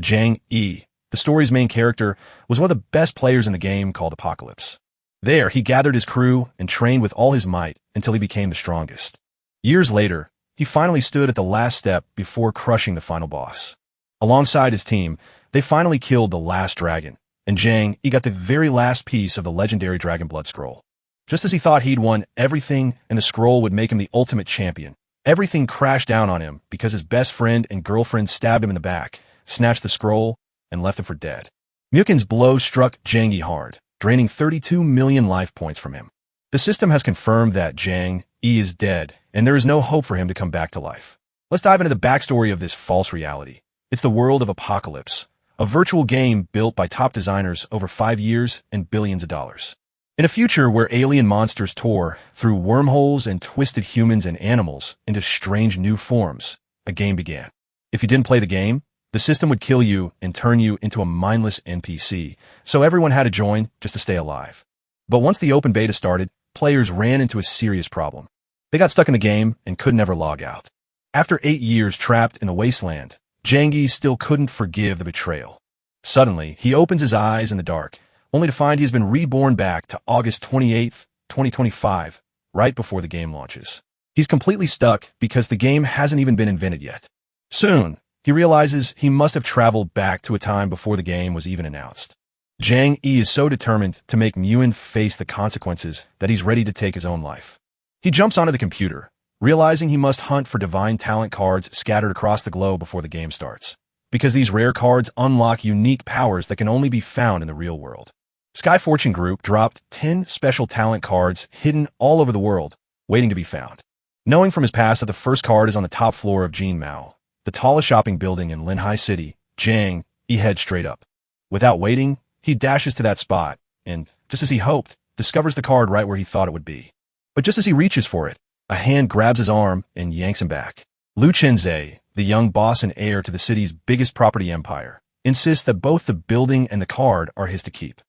Jang Yi, the story's main character, was one of the best players in the game called Apocalypse. There, he gathered his crew and trained with all his might until he became the strongest. Years later, he finally stood at the last step before crushing the final boss. Alongside his team, they finally killed the last dragon, and Jang Yi got the very last piece of the legendary Dragon Blood Scroll. Just as he thought he'd won everything and the scroll would make him the ultimate champion, everything crashed down on him because his best friend and girlfriend stabbed him in the back, snatched the scroll, and left him for dead. Mukin's blow struck Jang Yi hard, draining 32 million life points from him. The system has confirmed that Jang Yi is dead, and there is no hope for him to come back to life. Let's dive into the backstory of this false reality. It's the world of Apocalypse, a virtual game built by top designers over 5 years and billions of dollars. In a future where alien monsters tore through wormholes and twisted humans and animals into strange new forms, a game began. If you didn't play the game, the system would kill you and turn you into a mindless NPC, so everyone had to join just to stay alive. But once the open beta started, players ran into a serious problem. They got stuck in the game and could never log out. After 8 years trapped in the wasteland, Jang Yi still couldn't forgive the betrayal. Suddenly, he opens his eyes in the dark, only to find he's been reborn back to August 28th, 2025, right before the game launches. He's completely stuck because the game hasn't even been invented yet. Soon, he realizes he must have traveled back to a time before the game was even announced. Jang Yi is so determined to make Muin face the consequences that he's ready to take his own life. He jumps onto the computer, realizing he must hunt for divine talent cards scattered across the globe before the game starts, because these rare cards unlock unique powers that can only be found in the real world. Sky Fortune Group dropped 10 special talent cards hidden all over the world, waiting to be found. Knowing from his past that the first card is on the top floor of Jinmao, the tallest shopping building in Linhai City, Jang Yi heads straight up. Without waiting, he dashes to that spot, and, just as he hoped, discovers the card right where he thought it would be. But just as he reaches for it, a hand grabs his arm and yanks him back. Liu Chenze, the young boss and heir to the city's biggest property empire, insists that both the building and the card are his to keep.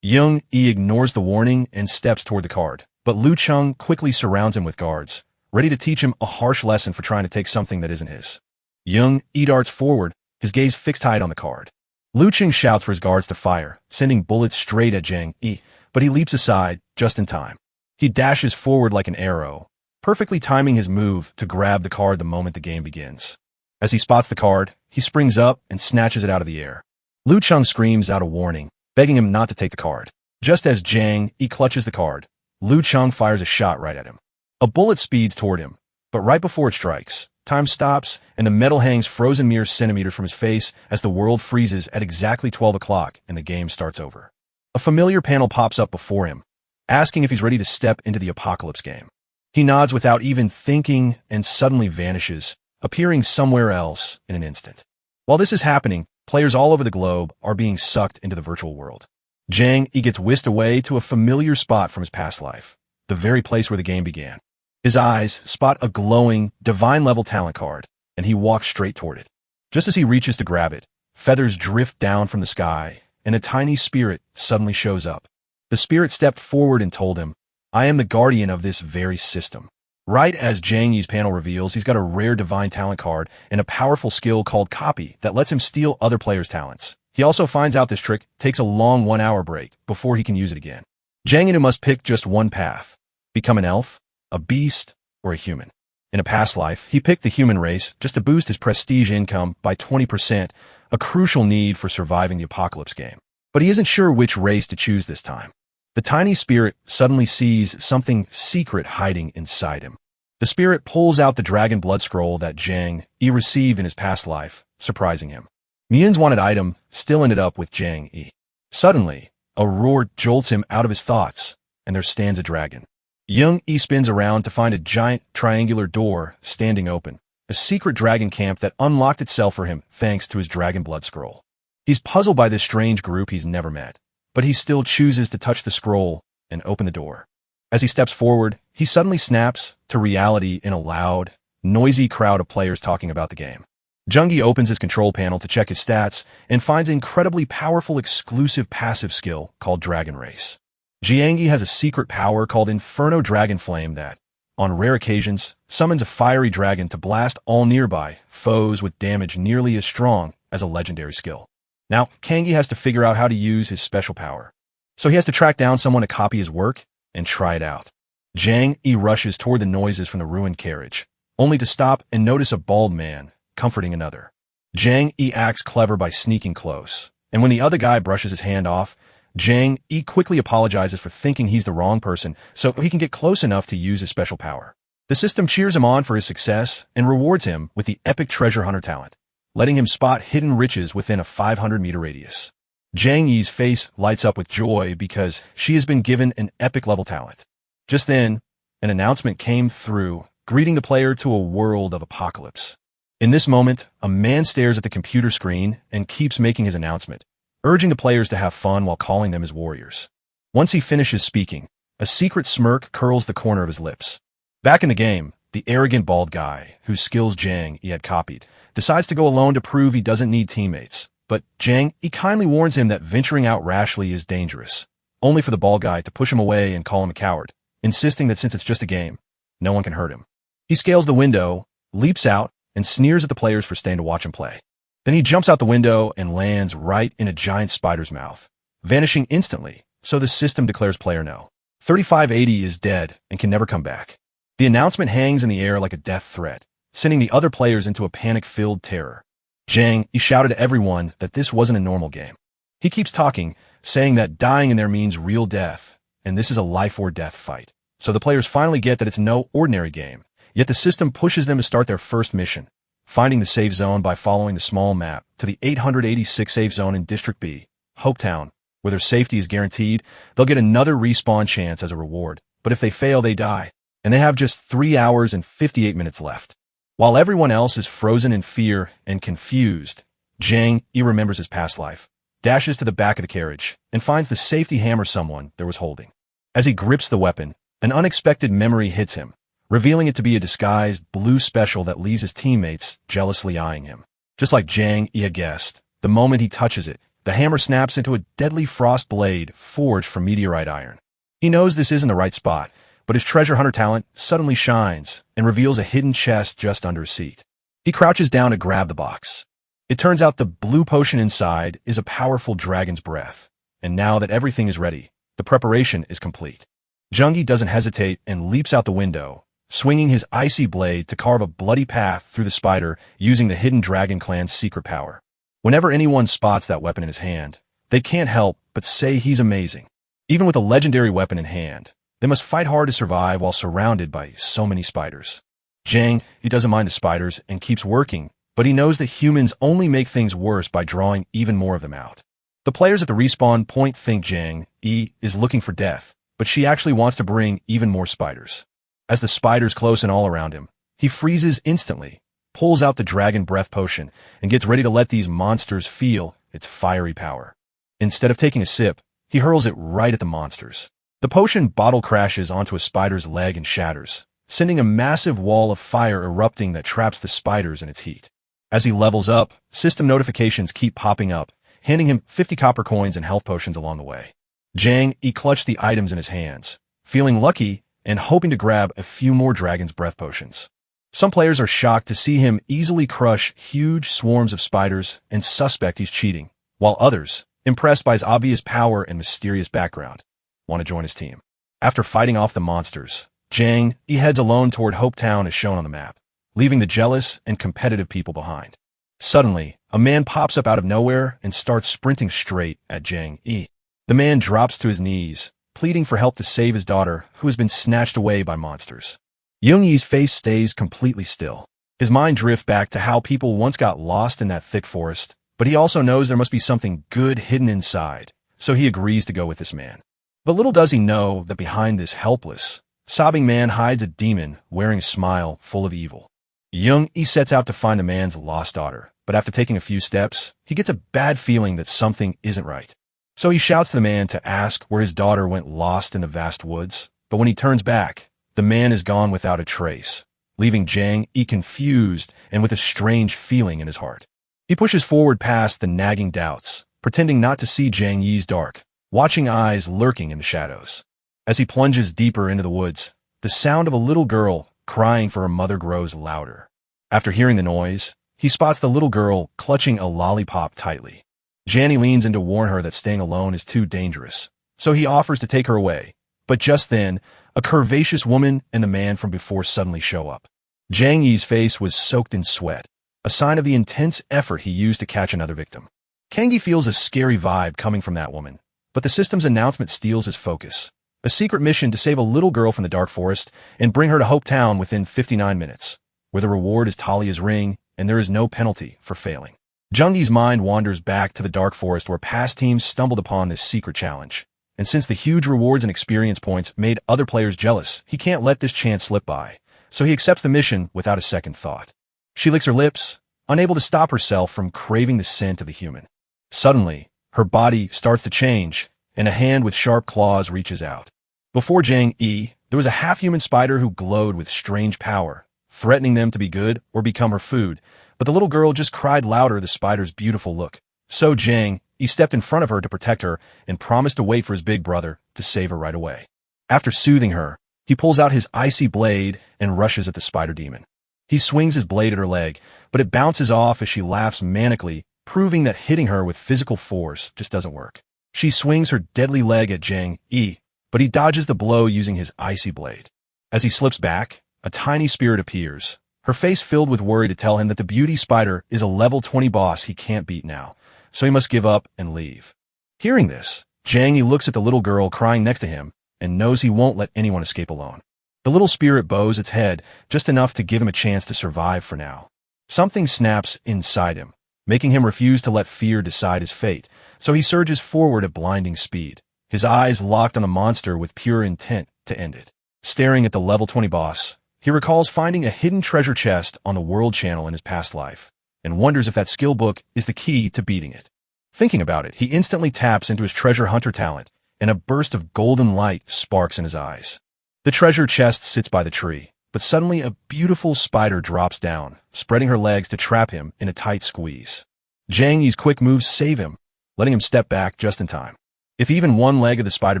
Jang Yi ignores the warning and steps toward the card, but Liu Cheng quickly surrounds him with guards, ready to teach him a harsh lesson for trying to take something that isn't his. Jang Yi darts forward, his gaze fixed tight on the card. Liu Cheng shouts for his guards to fire, sending bullets straight at Jang Yi, but he leaps aside just in time. He dashes forward like an arrow, perfectly timing his move to grab the card the moment the game begins. As he spots the card, he springs up and snatches it out of the air. Liu Cheng screams out a warning, begging him not to take the card. Just as Jang Yi clutches the card, Liu Cheng fires a shot right at him. A bullet speeds toward him, but right before it strikes, time stops and the metal hangs frozen mere centimeters from his face as the world freezes at exactly 12 o'clock and the game starts over. A familiar panel pops up before him, asking if he's ready to step into the Apocalypse game. He nods without even thinking and suddenly vanishes, appearing somewhere else in an instant. While this is happening, players all over the globe are being sucked into the virtual world. Jang Yi gets whisked away to a familiar spot from his past life, the very place where the game began. His eyes spot a glowing, divine-level talent card, and he walks straight toward it. Just as he reaches to grab it, feathers drift down from the sky, and a tiny spirit suddenly shows up. The spirit stepped forward and told him, "I am the guardian of this very system." Right as Jang Yi's panel reveals, he's got a rare divine talent card and a powerful skill called Copy that lets him steal other players' talents. He also finds out this trick takes a long 1-hour break before he can use it again. Jang Yi must pick just one path: become an elf, a beast, or a human. In a past life, he picked the human race just to boost his prestige income by 20%, a crucial need for surviving the Apocalypse game. But he isn't sure which race to choose this time. The tiny spirit suddenly sees something secret hiding inside him. The spirit pulls out the Dragon Blood Scroll that Jang Yi received in his past life, surprising him. Mian's wanted item still ended up with Jang Yi. Suddenly, a roar jolts him out of his thoughts, and there stands a dragon. Jang Yi spins around to find a giant triangular door standing open, a secret dragon camp that unlocked itself for him thanks to his Dragon Blood Scroll. He's puzzled by this strange group he's never met, but he still chooses to touch the scroll and open the door. As he steps forward, he suddenly snaps to reality in a loud, noisy crowd of players talking about the game. Jang Yi opens his control panel to check his stats and finds an incredibly powerful exclusive passive skill called Dragon Race. Jang Yi has a secret power called Inferno Dragon Flame that, on rare occasions, summons a fiery dragon to blast all nearby foes with damage nearly as strong as a legendary skill. Now, Kangi has to figure out how to use his special power. So he has to track down someone to copy his work and try it out. Jang Yi rushes toward the noises from the ruined carriage, only to stop and notice a bald man comforting another. Jang Yi acts clever by sneaking close, and when the other guy brushes his hand off, Jang Yi quickly apologizes for thinking he's the wrong person so he can get close enough to use his special power. The system cheers him on for his success and rewards him with the epic treasure hunter talent, letting him spot hidden riches within a 500-meter radius. Jang Yi's face lights up with joy because she has been given an epic level talent. Just then, an announcement came through, greeting the player to a world of apocalypse. In this moment, a man stares at the computer screen and keeps making his announcement, urging the players to have fun while calling them his warriors. Once he finishes speaking, a secret smirk curls the corner of his lips. Back in the game, the arrogant bald guy, whose skills Jang Yi had copied, decides to go alone to prove he doesn't need teammates. But Jang Yi kindly warns him that venturing out rashly is dangerous, only for the bald guy to push him away and call him a coward, insisting that since it's just a game, no one can hurt him. He scales the window, leaps out, and sneers at the players for staying to watch him play. Then he jumps out the window and lands right in a giant spider's mouth, vanishing instantly, so the system declares player no. 3580 is dead and can never come back. The announcement hangs in the air like a death threat, sending the other players into a panic-filled terror. Jang Yi shouted to everyone that this wasn't a normal game. He keeps talking, saying that dying in there means real death, and this is a life-or-death fight. So the players finally get that it's no ordinary game, yet the system pushes them to start their first mission, finding the safe zone by following the small map to the 886 safe zone in District B, Hopetown, where their safety is guaranteed. They'll get another respawn chance as a reward, but if they fail, they die, and they have just 3 hours and 58 minutes left. While everyone else is frozen in fear and confused, Jang Yi remembers his past life, dashes to the back of the carriage, and finds the safety hammer someone there was holding. As he grips the weapon, an unexpected memory hits him, revealing it to be a disguised blue special that leaves his teammates jealously eyeing him. Just like Jang Yi had guessed, the moment he touches it, the hammer snaps into a deadly frost blade forged from meteorite iron. He knows this isn't the right spot, but his treasure hunter talent suddenly shines and reveals a hidden chest just under his seat. He crouches down to grab the box. It turns out the blue potion inside is a powerful dragon's breath, and now that everything is ready, the preparation is complete. Jung-gi doesn't hesitate and leaps out the window, swinging his icy blade to carve a bloody path through the spider using the hidden dragon clan's secret power. Whenever anyone spots that weapon in his hand, they can't help but say he's amazing. Even with a legendary weapon in hand, they must fight hard to survive while surrounded by so many spiders. Jang, he doesn't mind the spiders and keeps working, but he knows that humans only make things worse by drawing even more of them out. The players at the respawn point think Jang Yi is looking for death, but she actually wants to bring even more spiders. As the spiders close in all around him, he freezes instantly, pulls out the dragon breath potion, and gets ready to let these monsters feel its fiery power. Instead of taking a sip, he hurls it right at the monsters. The potion bottle crashes onto a spider's leg and shatters, sending a massive wall of fire erupting that traps the spiders in its heat. As he levels up, system notifications keep popping up, handing him 50 copper coins and health potions along the way. Jang Yi clutched the items in his hands, feeling lucky and hoping to grab a few more dragon's breath potions. Some players are shocked to see him easily crush huge swarms of spiders and suspect he's cheating, while others, impressed by his obvious power and mysterious background, want to join his team. After fighting off the monsters, Jang Yi heads alone toward Hopetown as shown on the map, leaving the jealous and competitive people behind. Suddenly, a man pops up out of nowhere and starts sprinting straight at Jang Yi. The man drops to his knees, pleading for help to save his daughter, who has been snatched away by monsters. Jung Yi's face stays completely still. His mind drifts back to how people once got lost in that thick forest, but he also knows there must be something good hidden inside, so he agrees to go with this man. But little does he know that behind this helpless, sobbing man hides a demon wearing a smile full of evil. Jung Yi sets out to find the man's lost daughter, but after taking a few steps, he gets a bad feeling that something isn't right. So he shouts to the man to ask where his daughter went lost in the vast woods, but when he turns back, the man is gone without a trace, leaving Jang Yi confused and with a strange feeling in his heart. He pushes forward past the nagging doubts, pretending not to see Jang Yi's dark, watching eyes lurking in the shadows. As he plunges deeper into the woods, the sound of a little girl crying for her mother grows louder. After hearing the noise, he spots the little girl clutching a lollipop tightly. Janny leans in to warn her that staying alone is too dangerous, so he offers to take her away. But just then, a curvaceous woman and the man from before suddenly show up. Jang Yi's face was soaked in sweat, a sign of the intense effort he used to catch another victim. Kang Yi feels a scary vibe coming from that woman, but the system's announcement steals his focus. A secret mission to save a little girl from the Dark Forest and bring her to Hope Town within 59 minutes, where the reward is Talia's ring and there is no penalty for failing. Jung Yi's mind wanders back to the Dark Forest where past teams stumbled upon this secret challenge. And since the huge rewards and experience points made other players jealous, he can't let this chance slip by, so he accepts the mission without a second thought. She licks her lips, unable to stop herself from craving the scent of the human. Suddenly, her body starts to change, and a hand with sharp claws reaches out. Before Jang Yi, there was a half-human spider who glowed with strange power, threatening them to be good or become her food, but the little girl just cried louder the spider's beautiful look. So Jang Yi stepped in front of her to protect her and promised to wait for his big brother to save her right away. After soothing her, he pulls out his icy blade and rushes at the spider demon. He swings his blade at her leg, but it bounces off as she laughs manically, proving that hitting her with physical force just doesn't work. She swings her deadly leg at Jang Yi, but he dodges the blow using his icy blade. As he slips back, a tiny spirit appears, her face filled with worry to tell him that the beauty spider is a level 20 boss he can't beat now, so he must give up and leave. Hearing this, Jang Yi looks at the little girl crying next to him and knows he won't let anyone escape alone. The little spirit bows its head just enough to give him a chance to survive for now. Something snaps inside him, making him refuse to let fear decide his fate, so he surges forward at blinding speed, his eyes locked on the monster with pure intent to end it. Staring at the level 20 boss, he recalls finding a hidden treasure chest on the World Channel in his past life, and wonders if that skill book is the key to beating it. Thinking about it, he instantly taps into his treasure hunter talent, and a burst of golden light sparks in his eyes. The treasure chest sits by the tree, but suddenly a beautiful spider drops down, spreading her legs to trap him in a tight squeeze. Jang Yi's quick moves save him, letting him step back just in time. If even one leg of the spider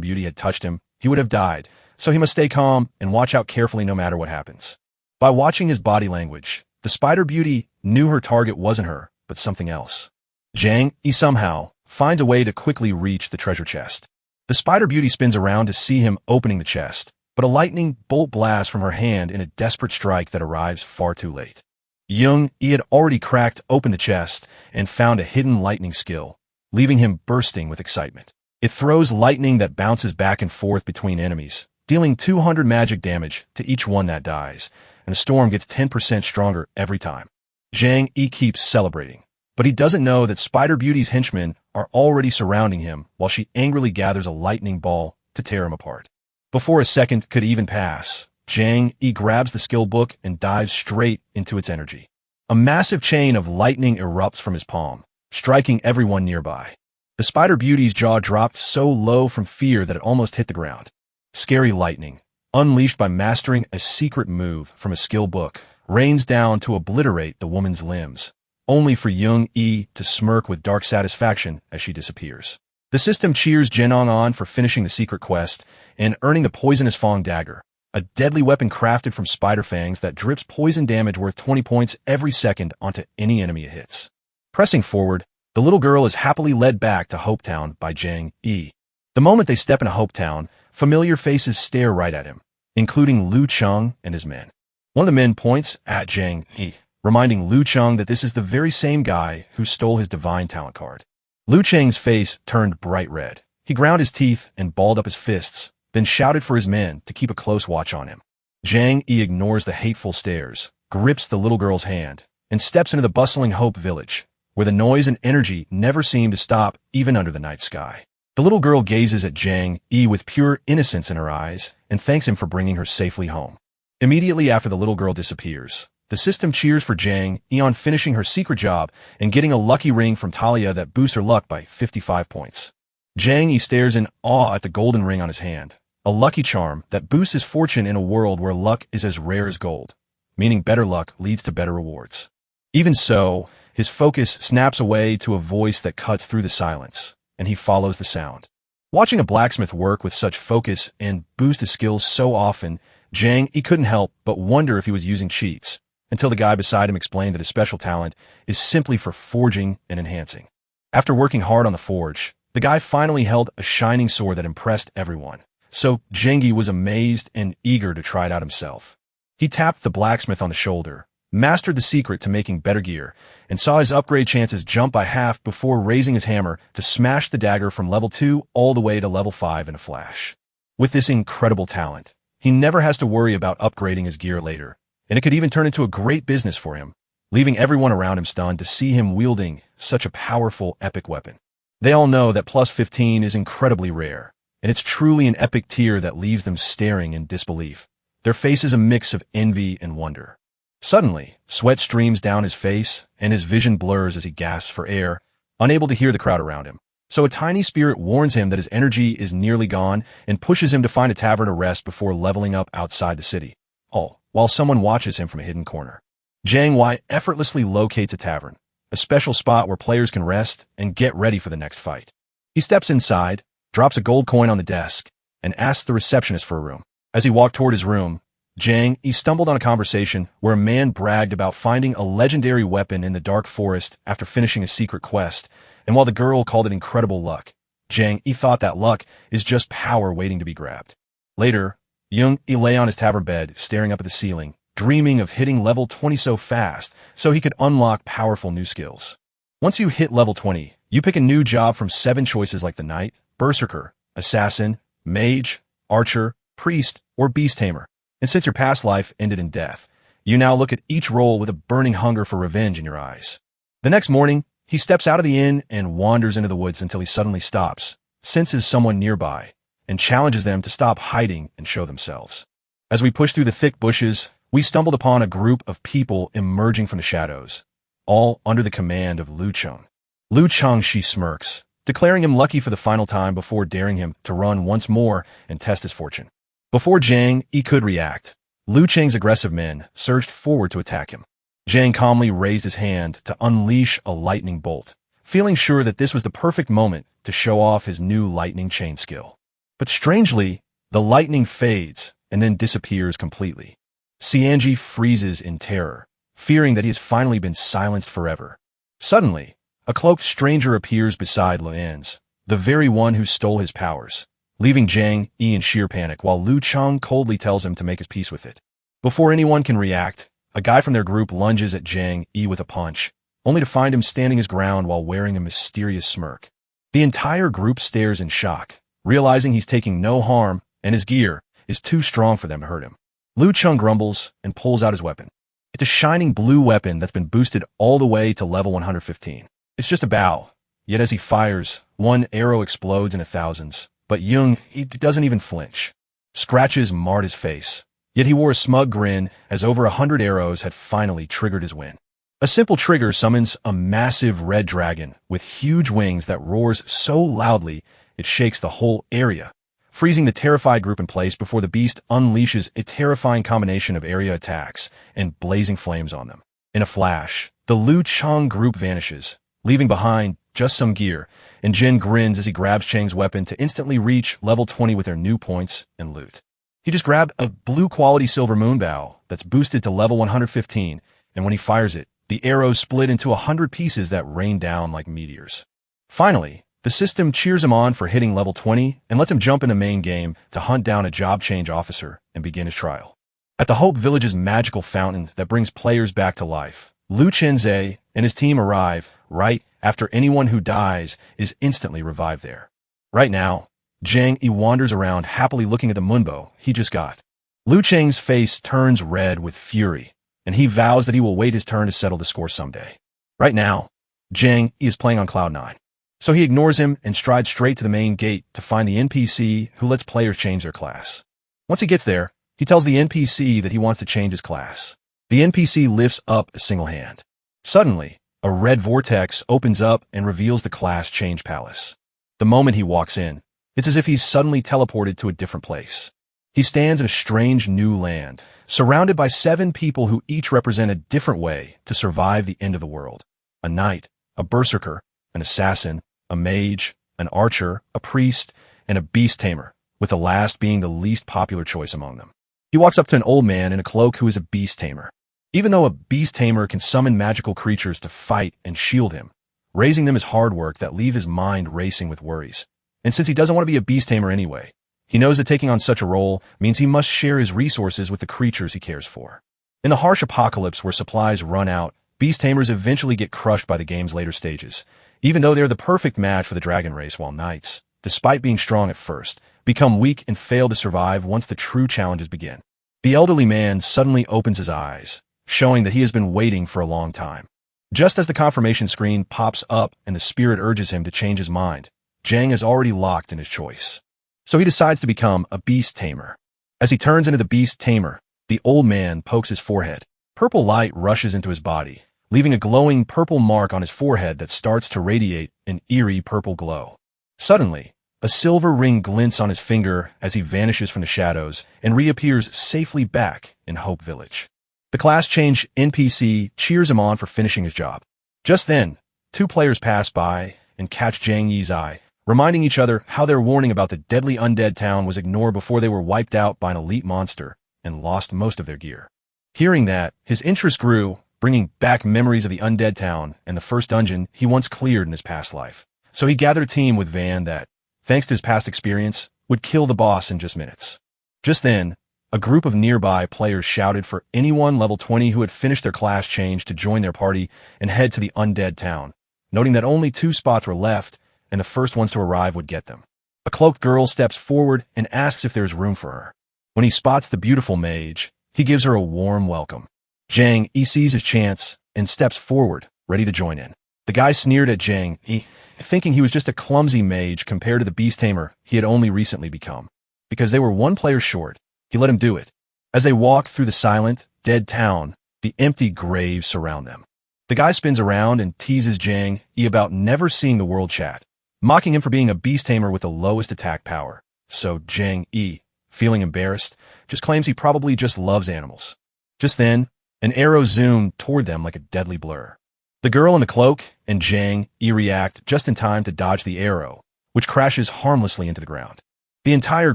beauty had touched him, he would have died, so he must stay calm and watch out carefully no matter what happens. By watching his body language, the spider beauty knew her target wasn't her, but something else. Jang Yi somehow finds a way to quickly reach the treasure chest. The spider beauty spins around to see him opening the chest, but a lightning bolt blasts from her hand in a desperate strike that arrives far too late. Jung Yi had already cracked open the chest and found a hidden lightning skill, leaving him bursting with excitement. It throws lightning that bounces back and forth between enemies, dealing 200 magic damage to each one that dies, and the storm gets 10% stronger every time. Jang Yi keeps celebrating, but he doesn't know that Spider Beauty's henchmen are already surrounding him while she angrily gathers a lightning ball to tear him apart. Before a second could even pass, Jang Yi grabs the skill book and dives straight into its energy. A massive chain of lightning erupts from his palm, striking everyone nearby. The Spider Beauty's jaw dropped so low from fear that it almost hit the ground. Scary lightning, unleashed by mastering a secret move from a skill book, rains down to obliterate the woman's limbs, only for Jung Yi to smirk with dark satisfaction as she disappears. The system cheers Jenong on for finishing the secret quest and earning the poisonous Fong dagger, a deadly weapon crafted from spider fangs that drips poison damage worth 20 points every second onto any enemy it hits. Pressing forward, the little girl is happily led back to Hope Town by Jang Yi. The moment they step into Hope Town, familiar faces stare right at him, including Liu Cheng and his men. One of the men points at Jang Yi, reminding Liu Cheng that this is the very same guy who stole his divine talent card. Liu Cheng's face turned bright red. He ground his teeth and balled up his fists, then shouted for his men to keep a close watch on him. Jang Yi ignores the hateful stares, grips the little girl's hand, and steps into the bustling Hope Village, where the noise and energy never seem to stop even under the night sky. The little girl gazes at Jang Yi with pure innocence in her eyes and thanks him for bringing her safely home. Immediately after the little girl disappears, the system cheers for Jang Yi on finishing her secret job and getting a lucky ring from Talia that boosts her luck by 55 points. Jang Yi stares in awe at the golden ring on his hand, a lucky charm that boosts his fortune in a world where luck is as rare as gold, meaning better luck leads to better rewards. Even so, his focus snaps away to a voice that cuts through the silence, and he follows the sound. Watching a blacksmith work with such focus and boost his skills so often, Jang Yi couldn't help but wonder if he was using cheats, until the guy beside him explained that his special talent is simply for forging and enhancing. After working hard on the forge, the guy finally held a shining sword that impressed everyone. So Jengi was amazed and eager to try it out himself. He tapped the blacksmith on the shoulder, mastered the secret to making better gear, and saw his upgrade chances jump by half before raising his hammer to smash the dagger from level 2 all the way to level 5 in a flash. With this incredible talent, he never has to worry about upgrading his gear later, and it could even turn into a great business for him, leaving everyone around him stunned to see him wielding such a powerful, epic weapon. They all know that plus 15 is incredibly rare, and it's truly an epic tier that leaves them staring in disbelief, their faces a mix of envy and wonder. Suddenly, sweat streams down his face, and his vision blurs as he gasps for air, unable to hear the crowd around him. So a tiny spirit warns him that his energy is nearly gone and pushes him to find a tavern to rest before leveling up outside the city, all while someone watches him from a hidden corner. Jiang Wei effortlessly locates a tavern, a special spot where players can rest and get ready for the next fight. He steps inside, drops a gold coin on the desk, and asks the receptionist for a room. As he walked toward his room, he stumbled on a conversation where a man bragged about finding a legendary weapon in the dark forest after finishing a secret quest, and while the girl called it incredible luck, he thought that luck is just power waiting to be grabbed. Later, he lay on his tavern bed, staring up at the ceiling, dreaming of hitting level 20 so fast so he could unlock powerful new skills. Once you hit level 20, you pick a new job from 7 choices like the knight, berserker, assassin, mage, archer, priest, or beast tamer. And since your past life ended in death, you now look at each role with a burning hunger for revenge in your eyes. The next morning, he steps out of the inn and wanders into the woods until he suddenly stops, senses someone nearby, and challenges them to stop hiding and show themselves. As we push through the thick bushes, we stumbled upon a group of people emerging from the shadows, all under the command of Lu Cheng. Lu Cheng, she smirks, declaring him lucky for the final time before daring him to run once more and test his fortune. Before he could react, Lu Cheng's aggressive men surged forward to attack him. Jiang calmly raised his hand to unleash a lightning bolt, feeling sure that this was the perfect moment to show off his new lightning chain skill. But strangely, the lightning fades and then disappears completely. Xianji freezes in terror, fearing that he has finally been silenced forever. Suddenly, a cloaked stranger appears beside Luan's, the very one who stole his powers, leaving Jiang in sheer panic while Lu Cheng coldly tells him to make his peace with it. Before anyone can react, a guy from their group lunges at Jiang with a punch, only to find him standing his ground while wearing a mysterious smirk. The entire group stares in shock, realizing he's taking no harm and his gear is too strong for them to hurt him. Lu Cheng grumbles and pulls out his weapon. It's a shining blue weapon that's been boosted all the way to level 115. It's just a bow, yet as he fires, one arrow explodes into thousands. But he doesn't even flinch. Scratches marred his face, yet he wore a smug grin as over 100 arrows had finally triggered his win. A simple trigger summons a massive red dragon with huge wings that roars so loudly it shakes the whole area, freezing the terrified group in place before the beast unleashes a terrifying combination of area attacks and blazing flames on them. In a flash, the Lu Cheng group vanishes, leaving behind just some gear, and Jin grins as he grabs Cheng's weapon to instantly reach level 20 with their new points and loot. He just grabbed a blue-quality silver moonbow that's boosted to level 115, and when he fires it, the arrows split into 100 pieces that rain down like meteors. Finally, the system cheers him on for hitting level 20 and lets him jump into main game to hunt down a job change officer and begin his trial. At the Hope Village's magical fountain that brings players back to life, Lu Chenze and his team arrive right after anyone who dies is instantly revived there. Right now, Jiang wanders around happily looking at the moonbow he just got. Lu Cheng's face turns red with fury, and he vows that he will wait his turn to settle the score someday. Right now, Jiang is playing on Cloud 9, so he ignores him and strides straight to the main gate to find the NPC who lets players change their class. Once he gets there, he tells the NPC that he wants to change his class. The NPC lifts up a single hand. Suddenly, a red vortex opens up and reveals the class change palace. The moment he walks in, it's as if he's suddenly teleported to a different place. He stands in a strange new land, surrounded by 7 people who each represent a different way to survive the end of the world. A knight, a berserker, an assassin, a mage, an archer, a priest, and a beast tamer, with the last being the least popular choice among them. He walks up to an old man in a cloak who is a beast tamer. Even though a beast tamer can summon magical creatures to fight and shield him, raising them is hard work that leaves his mind racing with worries. And since he doesn't want to be a beast tamer anyway, he knows that taking on such a role means he must share his resources with the creatures he cares for. In the harsh apocalypse where supplies run out, beast tamers eventually get crushed by the game's later stages, even though they're the perfect match for the dragon race, while knights, despite being strong at first, become weak and fail to survive once the true challenges begin. The elderly man suddenly opens his eyes, showing that he has been waiting for a long time. Just as the confirmation screen pops up and the spirit urges him to change his mind, Jang is already locked in his choice. So he decides to become a beast tamer. As he turns into the beast tamer, the old man pokes his forehead. Purple light rushes into his body, leaving a glowing purple mark on his forehead that starts to radiate an eerie purple glow. Suddenly, a silver ring glints on his finger as he vanishes from the shadows and reappears safely back in Hope Village. The class change NPC cheers him on for finishing his job. Just then, two players pass by and catch Jang Yi's eye, reminding each other how their warning about the deadly undead town was ignored before they were wiped out by an elite monster and lost most of their gear. Hearing that, his interest grew, bringing back memories of the undead town and the first dungeon he once cleared in his past life. So he gathered a team with Van that, thanks to his past experience, would kill the boss in just minutes. Just then, a group of nearby players shouted for anyone level 20 who had finished their class change to join their party and head to the undead town, noting that only 2 spots were left and the first ones to arrive would get them. A cloaked girl steps forward and asks if there is room for her. When he spots the beautiful mage, he gives her a warm welcome. Jang Yi sees his chance and steps forward, ready to join in. The guy sneered at Jang Yi, thinking he was just a clumsy mage compared to the beast tamer he had only recently become. Because they were 1 player short, he let him do it. As they walk through the silent, dead town, the empty graves surround them. The guy spins around and teases Jang Yi about never seeing the world chat, mocking him for being a beast tamer with the lowest attack power. So Jang Yi, feeling embarrassed, just claims he probably just loves animals. Just then, an arrow zoomed toward them like a deadly blur. The girl in the cloak and Jang Yi react just in time to dodge the arrow, which crashes harmlessly into the ground. The entire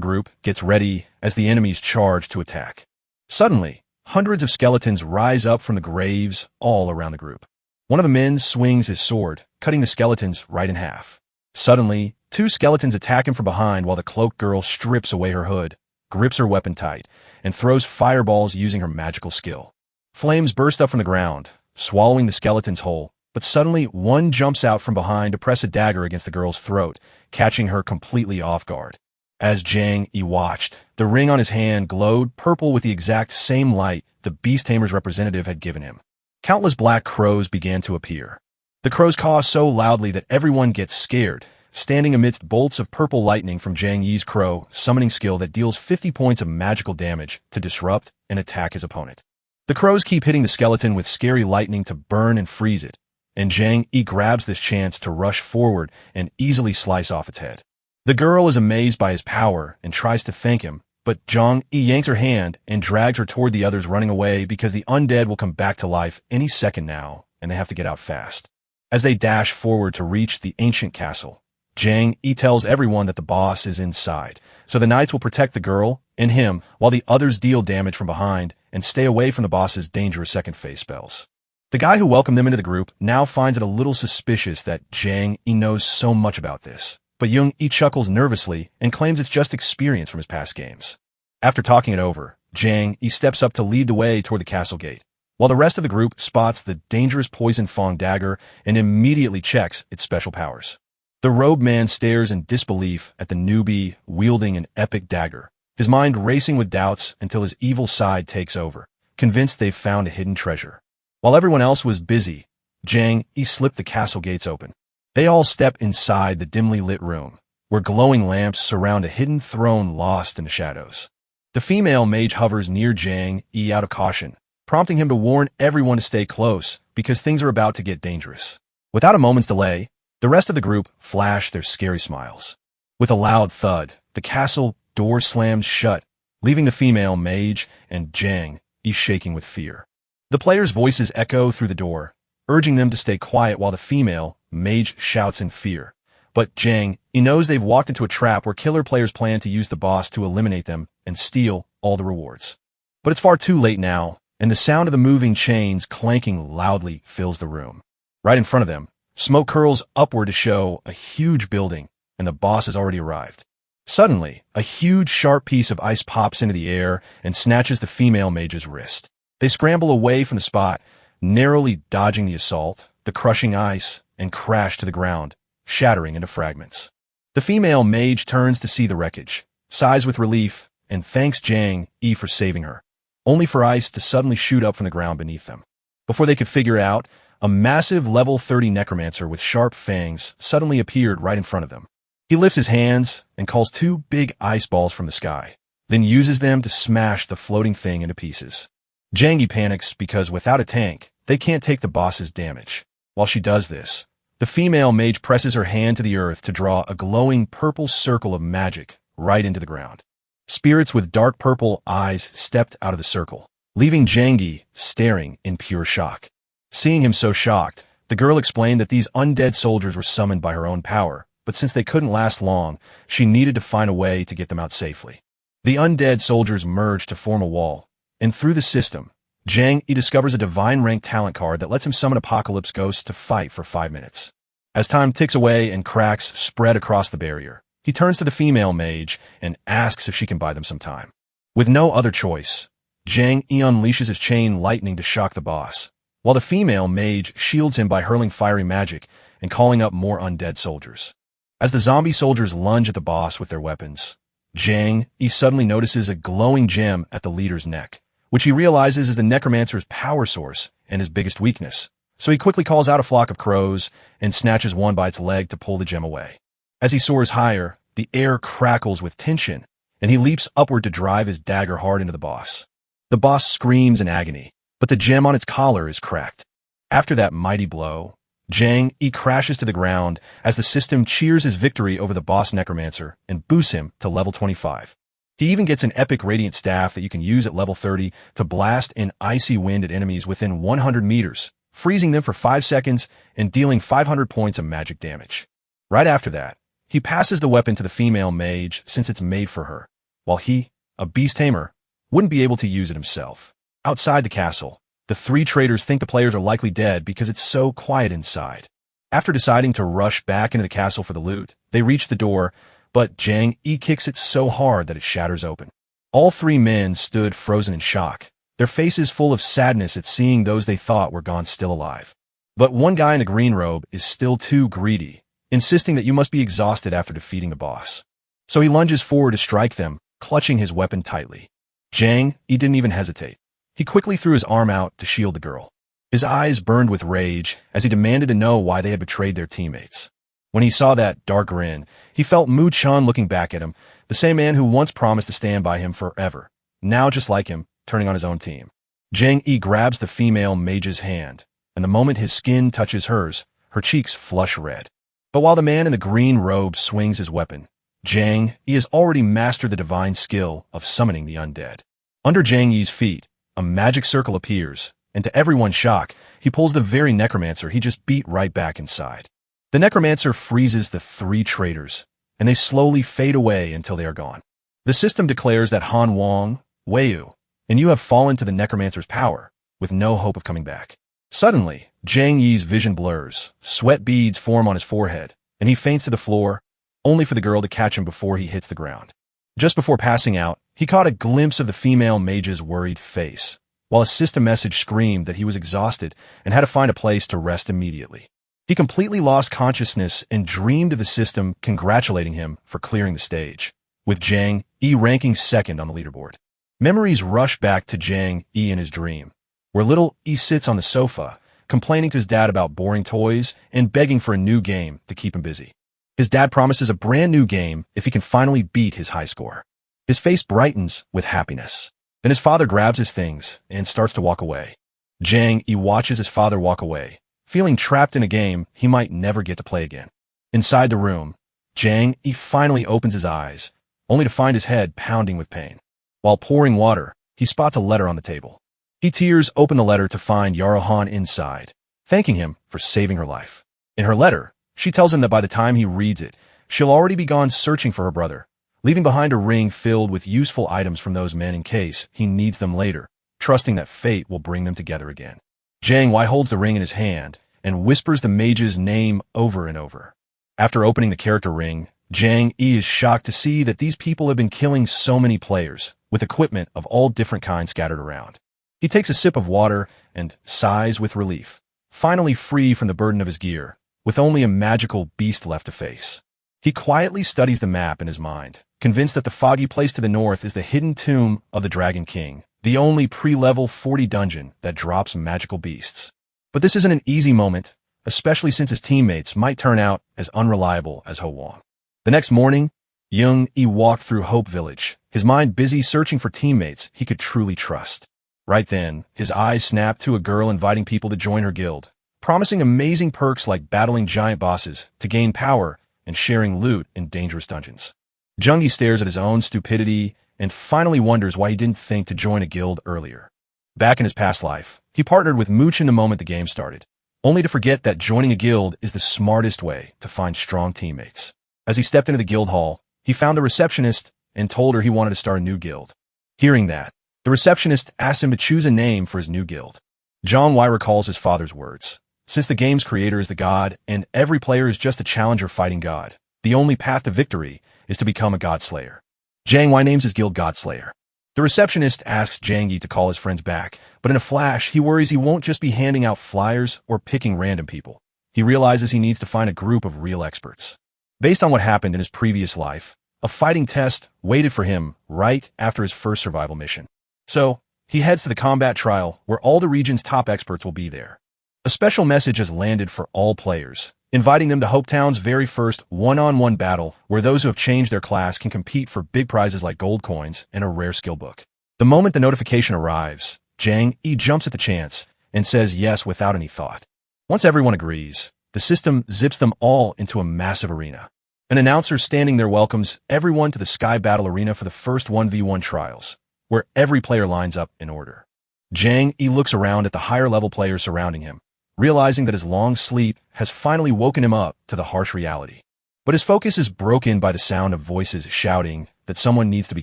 group gets ready as the enemies charge to attack. Suddenly, hundreds of skeletons rise up from the graves all around the group. One of the men swings his sword, cutting the skeletons right in half. Suddenly, 2 skeletons attack him from behind while the cloaked girl strips away her hood, grips her weapon tight, and throws fireballs using her magical skill. Flames burst up from the ground, swallowing the skeleton's whole, but suddenly one jumps out from behind to press a dagger against the girl's throat, catching her completely off guard. As Jang Yi watched, the ring on his hand glowed purple with the exact same light the beast tamer's representative had given him. Countless black crows began to appear. The crows caw so loudly that everyone gets scared, standing amidst bolts of purple lightning from Jang Yi's crow summoning skill that deals 50 points of magical damage to disrupt and attack his opponent. The crows keep hitting the skeleton with scary lightning to burn and freeze it, and Jang Yi grabs this chance to rush forward and easily slice off its head. The girl is amazed by his power and tries to thank him, but Jang Yi yanks her hand and drags her toward the others running away because the undead will come back to life any second now, and they have to get out fast. As they dash forward to reach the ancient castle, Jang Yi tells everyone that the boss is inside, so the knights will protect the girl and him while the others deal damage from behind and stay away from the boss's dangerous second phase spells. The guy who welcomed them into the group now finds it a little suspicious that Jang Yi knows so much about this. But Jung Yi chuckles nervously and claims it's just experience from his past games. After talking it over, Jang Yi steps up to lead the way toward the castle gate, while the rest of the group spots the dangerous poison fang dagger and immediately checks its special powers. The robed man stares in disbelief at the newbie wielding an epic dagger, his mind racing with doubts until his evil side takes over, convinced they've found a hidden treasure. While everyone else was busy, Jang Yi slipped the castle gates open. They all step inside the dimly lit room, where glowing lamps surround a hidden throne lost in the shadows. The female mage hovers near Jang Yi out of caution, prompting him to warn everyone to stay close because things are about to get dangerous. Without a moment's delay, the rest of the group flash their scary smiles. With a loud thud, the castle door slams shut, leaving the female mage and Jang Yi shaking with fear. The players' voices echo through the door, urging them to stay quiet while the female mage shouts in fear. But Jang Yi knows they've walked into a trap where killer players plan to use the boss to eliminate them and steal all the rewards. But it's far too late now, and the sound of the moving chains clanking loudly fills the room. Right in front of them, smoke curls upward to show a huge building, and the boss has already arrived. Suddenly, a huge sharp piece of ice pops into the air and snatches the female mage's wrist. They scramble away from the spot, narrowly dodging the assault, the crushing ice, and crash to the ground, shattering into fragments. The female mage turns to see the wreckage, sighs with relief, and thanks Jang E for saving her, only for ice to suddenly shoot up from the ground beneath them. Before they could figure out, a massive level 30 necromancer with sharp fangs suddenly appeared right in front of them. He lifts his hands and calls two big ice balls from the sky, then uses them to smash the floating thing into pieces. Jangi panics because without a tank, they can't take the boss's damage. While she does this, the female mage presses her hand to the earth to draw a glowing purple circle of magic right into the ground. Spirits with dark purple eyes stepped out of the circle, leaving Jangi staring in pure shock. Seeing him so shocked, the girl explained that these undead soldiers were summoned by her own power, but since they couldn't last long, she needed to find a way to get them out safely. The undead soldiers merged to form a wall, and through the system, Jang E discovers a divine rank talent card that lets him summon apocalypse ghosts to fight for 5 minutes. As time ticks away and cracks spread across the barrier, he turns to the female mage and asks if she can buy them some time. With no other choice, Jang E unleashes his chain lightning to shock the boss, while the female mage shields him by hurling fiery magic and calling up more undead soldiers. As the zombie soldiers lunge at the boss with their weapons, Jang E suddenly notices a glowing gem at the leader's neck, which he realizes is the necromancer's power source and his biggest weakness. So he quickly calls out a flock of crows and snatches one by its leg to pull the gem away. As he soars higher, the air crackles with tension, and he leaps upward to drive his dagger hard into the boss. The boss screams in agony, but the gem on its collar is cracked. After that mighty blow, Jang E crashes to the ground as the system cheers his victory over the boss necromancer and boosts him to level 25. He even gets an epic radiant staff that you can use at level 30 to blast an icy wind at enemies within 100 meters, freezing them for 5 seconds and dealing 500 points of magic damage. Right after that, he passes the weapon to the female mage since it's made for her, while he, a beast tamer, wouldn't be able to use it himself. Outside the castle, the three traders think the players are likely dead because it's so quiet inside. After deciding to rush back into the castle for the loot, they reach the door, but Jang E kicks it so hard that it shatters open. All three men stood frozen in shock, their faces full of sadness at seeing those they thought were gone still alive. But one guy in a green robe is still too greedy, insisting that you must be exhausted after defeating the boss. So he lunges forward to strike them, clutching his weapon tightly. Jang E didn't even hesitate. He quickly threw his arm out to shield the girl. His eyes burned with rage as he demanded to know why they had betrayed their teammates. When he saw that dark grin, he felt Mu Chun looking back at him, the same man who once promised to stand by him forever, now just like him, turning on his own team. Jang E grabs the female mage's hand, and the moment his skin touches hers, her cheeks flush red. But while the man in the green robe swings his weapon, Jang E has already mastered the divine skill of summoning the undead. Under Jang E's feet, a magic circle appears, and to everyone's shock, he pulls the very necromancer he just beat right back inside. The necromancer freezes the three traders, and they slowly fade away until they are gone. The system declares that Han Wang, Weiyu, and you have fallen to the necromancer's power, with no hope of coming back. Suddenly, Jang Yi's vision blurs, sweat beads form on his forehead, and he faints to the floor, only for the girl to catch him before he hits the ground. Just before passing out, he caught a glimpse of the female mage's worried face, while a system message screamed that he was exhausted and had to find a place to rest immediately. He completely lost consciousness and dreamed of the system congratulating him for clearing the stage, with Jang E ranking second on the leaderboard. Memories rush back to Jang E in his dream, where little E sits on the sofa, complaining to his dad about boring toys and begging for a new game to keep him busy. His dad promises a brand new game if he can finally beat his high score. His face brightens with happiness. Then his father grabs his things and starts to walk away. Jang E watches his father walk away, feeling trapped in a game he might never get to play again. Inside the room, Jang E finally opens his eyes, only to find his head pounding with pain. While pouring water, he spots a letter on the table. He tears open the letter to find Yarohan inside, thanking him for saving her life. In her letter, she tells him that by the time he reads it, she'll already be gone searching for her brother, leaving behind a ring filled with useful items from those men in case he needs them later, trusting that fate will bring them together again. Jiang Wei holds the ring in his hand and whispers the mage's name over and over. After opening the character ring, Jiang Yi is shocked to see that these people have been killing so many players, with equipment of all different kinds scattered around. He takes a sip of water and sighs with relief, finally free from the burden of his gear, with only a magical beast left to face. He quietly studies the map in his mind, convinced that the foggy place to the north is the hidden tomb of the Dragon King, the only pre-level 40 dungeon that drops magical beasts. But this isn't an easy moment, especially since his teammates might turn out as unreliable as Ho Wang. The next morning, Young Yi walked through Hope Village, his mind busy searching for teammates he could truly trust. Right then, his eyes snapped to a girl inviting people to join her guild, promising amazing perks like battling giant bosses to gain power and sharing loot in dangerous dungeons. Jung Yi stares at his own stupidity and finally wonders why he didn't think to join a guild earlier. Back in his past life, he partnered with Muchin the moment the game started, only to forget that joining a guild is the smartest way to find strong teammates. As he stepped into the guild hall, he found the receptionist and told her he wanted to start a new guild. Hearing that, the receptionist asked him to choose a name for his new guild. Zhang Wei recalls his father's words. Since the game's creator is the god and every player is just a challenger fighting God, the only path to victory is to become a god slayer. Jiang Wei names his guild God Slayer. The receptionist asks Jiang Yi to call his friends back, but in a flash, he worries he won't just be handing out flyers or picking random people. He realizes he needs to find a group of real experts. Based on what happened in his previous life, a fighting test waited for him right after his first survival mission. So, he heads to the combat trial where all the region's top experts will be there. A special message has landed for all players, inviting them to Hopetown's very first one-on-one battle where those who have changed their class can compete for big prizes like gold coins and a rare skill book. The moment the notification arrives, Jiang Yi jumps at the chance and says yes without any thought. Once everyone agrees, the system zips them all into a massive arena. An announcer standing there welcomes everyone to the Sky Battle Arena for the first 1v1 trials, where every player lines up in order. Jiang Yi looks around at the higher-level players surrounding him, realizing that his long sleep has finally woken him up to the harsh reality. But his focus is broken by the sound of voices shouting that someone needs to be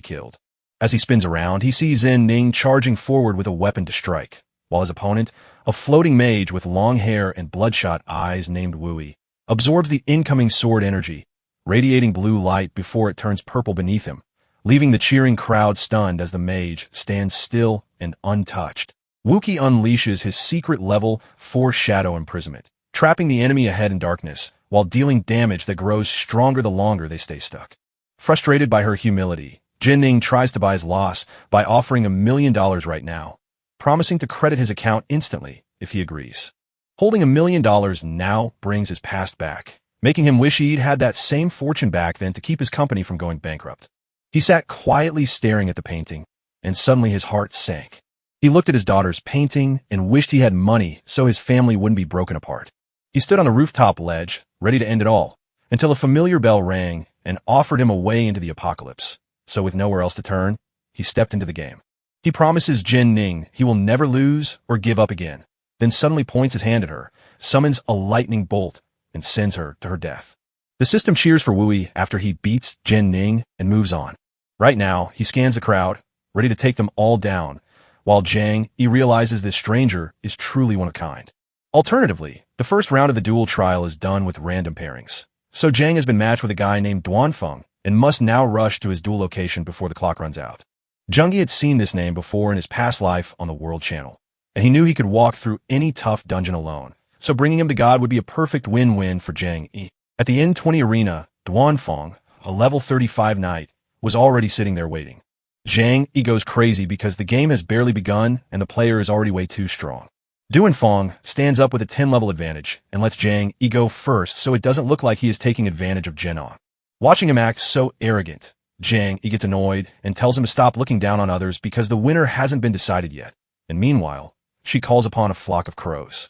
killed. As he spins around, he sees Zhen Ning charging forward with a weapon to strike, while his opponent, a floating mage with long hair and bloodshot eyes named Wui, absorbs the incoming sword energy, radiating blue light before it turns purple beneath him, leaving the cheering crowd stunned as the mage stands still and untouched. Wuki unleashes his secret level 4 shadow imprisonment, trapping the enemy ahead in darkness, while dealing damage that grows stronger the longer they stay stuck. Frustrated by her humility, Jin Ning tries to buy his loss by offering $1 million right now, promising to credit his account instantly if he agrees. Holding $1 million now brings his past back, making him wish he'd had that same fortune back then to keep his company from going bankrupt. He sat quietly staring at the painting, and suddenly his heart sank. He looked at his daughter's painting and wished he had money so his family wouldn't be broken apart. He stood on the rooftop ledge, ready to end it all, until a familiar bell rang and offered him a way into the apocalypse. So with nowhere else to turn, he stepped into the game. He promises Jin Ning he will never lose or give up again, then suddenly points his hand at her, summons a lightning bolt, and sends her to her death. The system cheers for Wui after he beats Jin Ning and moves on. Right now, he scans the crowd, ready to take them all down, while Jiang Yi realizes this stranger is truly one of a kind. Alternatively, the first round of the duel trial is done with random pairings, so Jiang has been matched with a guy named Duanfeng and must now rush to his duel location before the clock runs out. Zheng Yi had seen this name before in his past life on the World Channel, and he knew he could walk through any tough dungeon alone, so bringing him to God would be a perfect win-win for Jiang Yi. At the N20 arena, Duanfeng, a level 35 knight, was already sitting there waiting. Jiang Yi goes crazy because the game has barely begun and the player is already way too strong. Duanfeng stands up with a 10-level advantage and lets Jiang Yi go first so it doesn't look like he is taking advantage of Jinan. Watching him act so arrogant, Jiang Yi gets annoyed and tells him to stop looking down on others because the winner hasn't been decided yet, and meanwhile, she calls upon a flock of crows.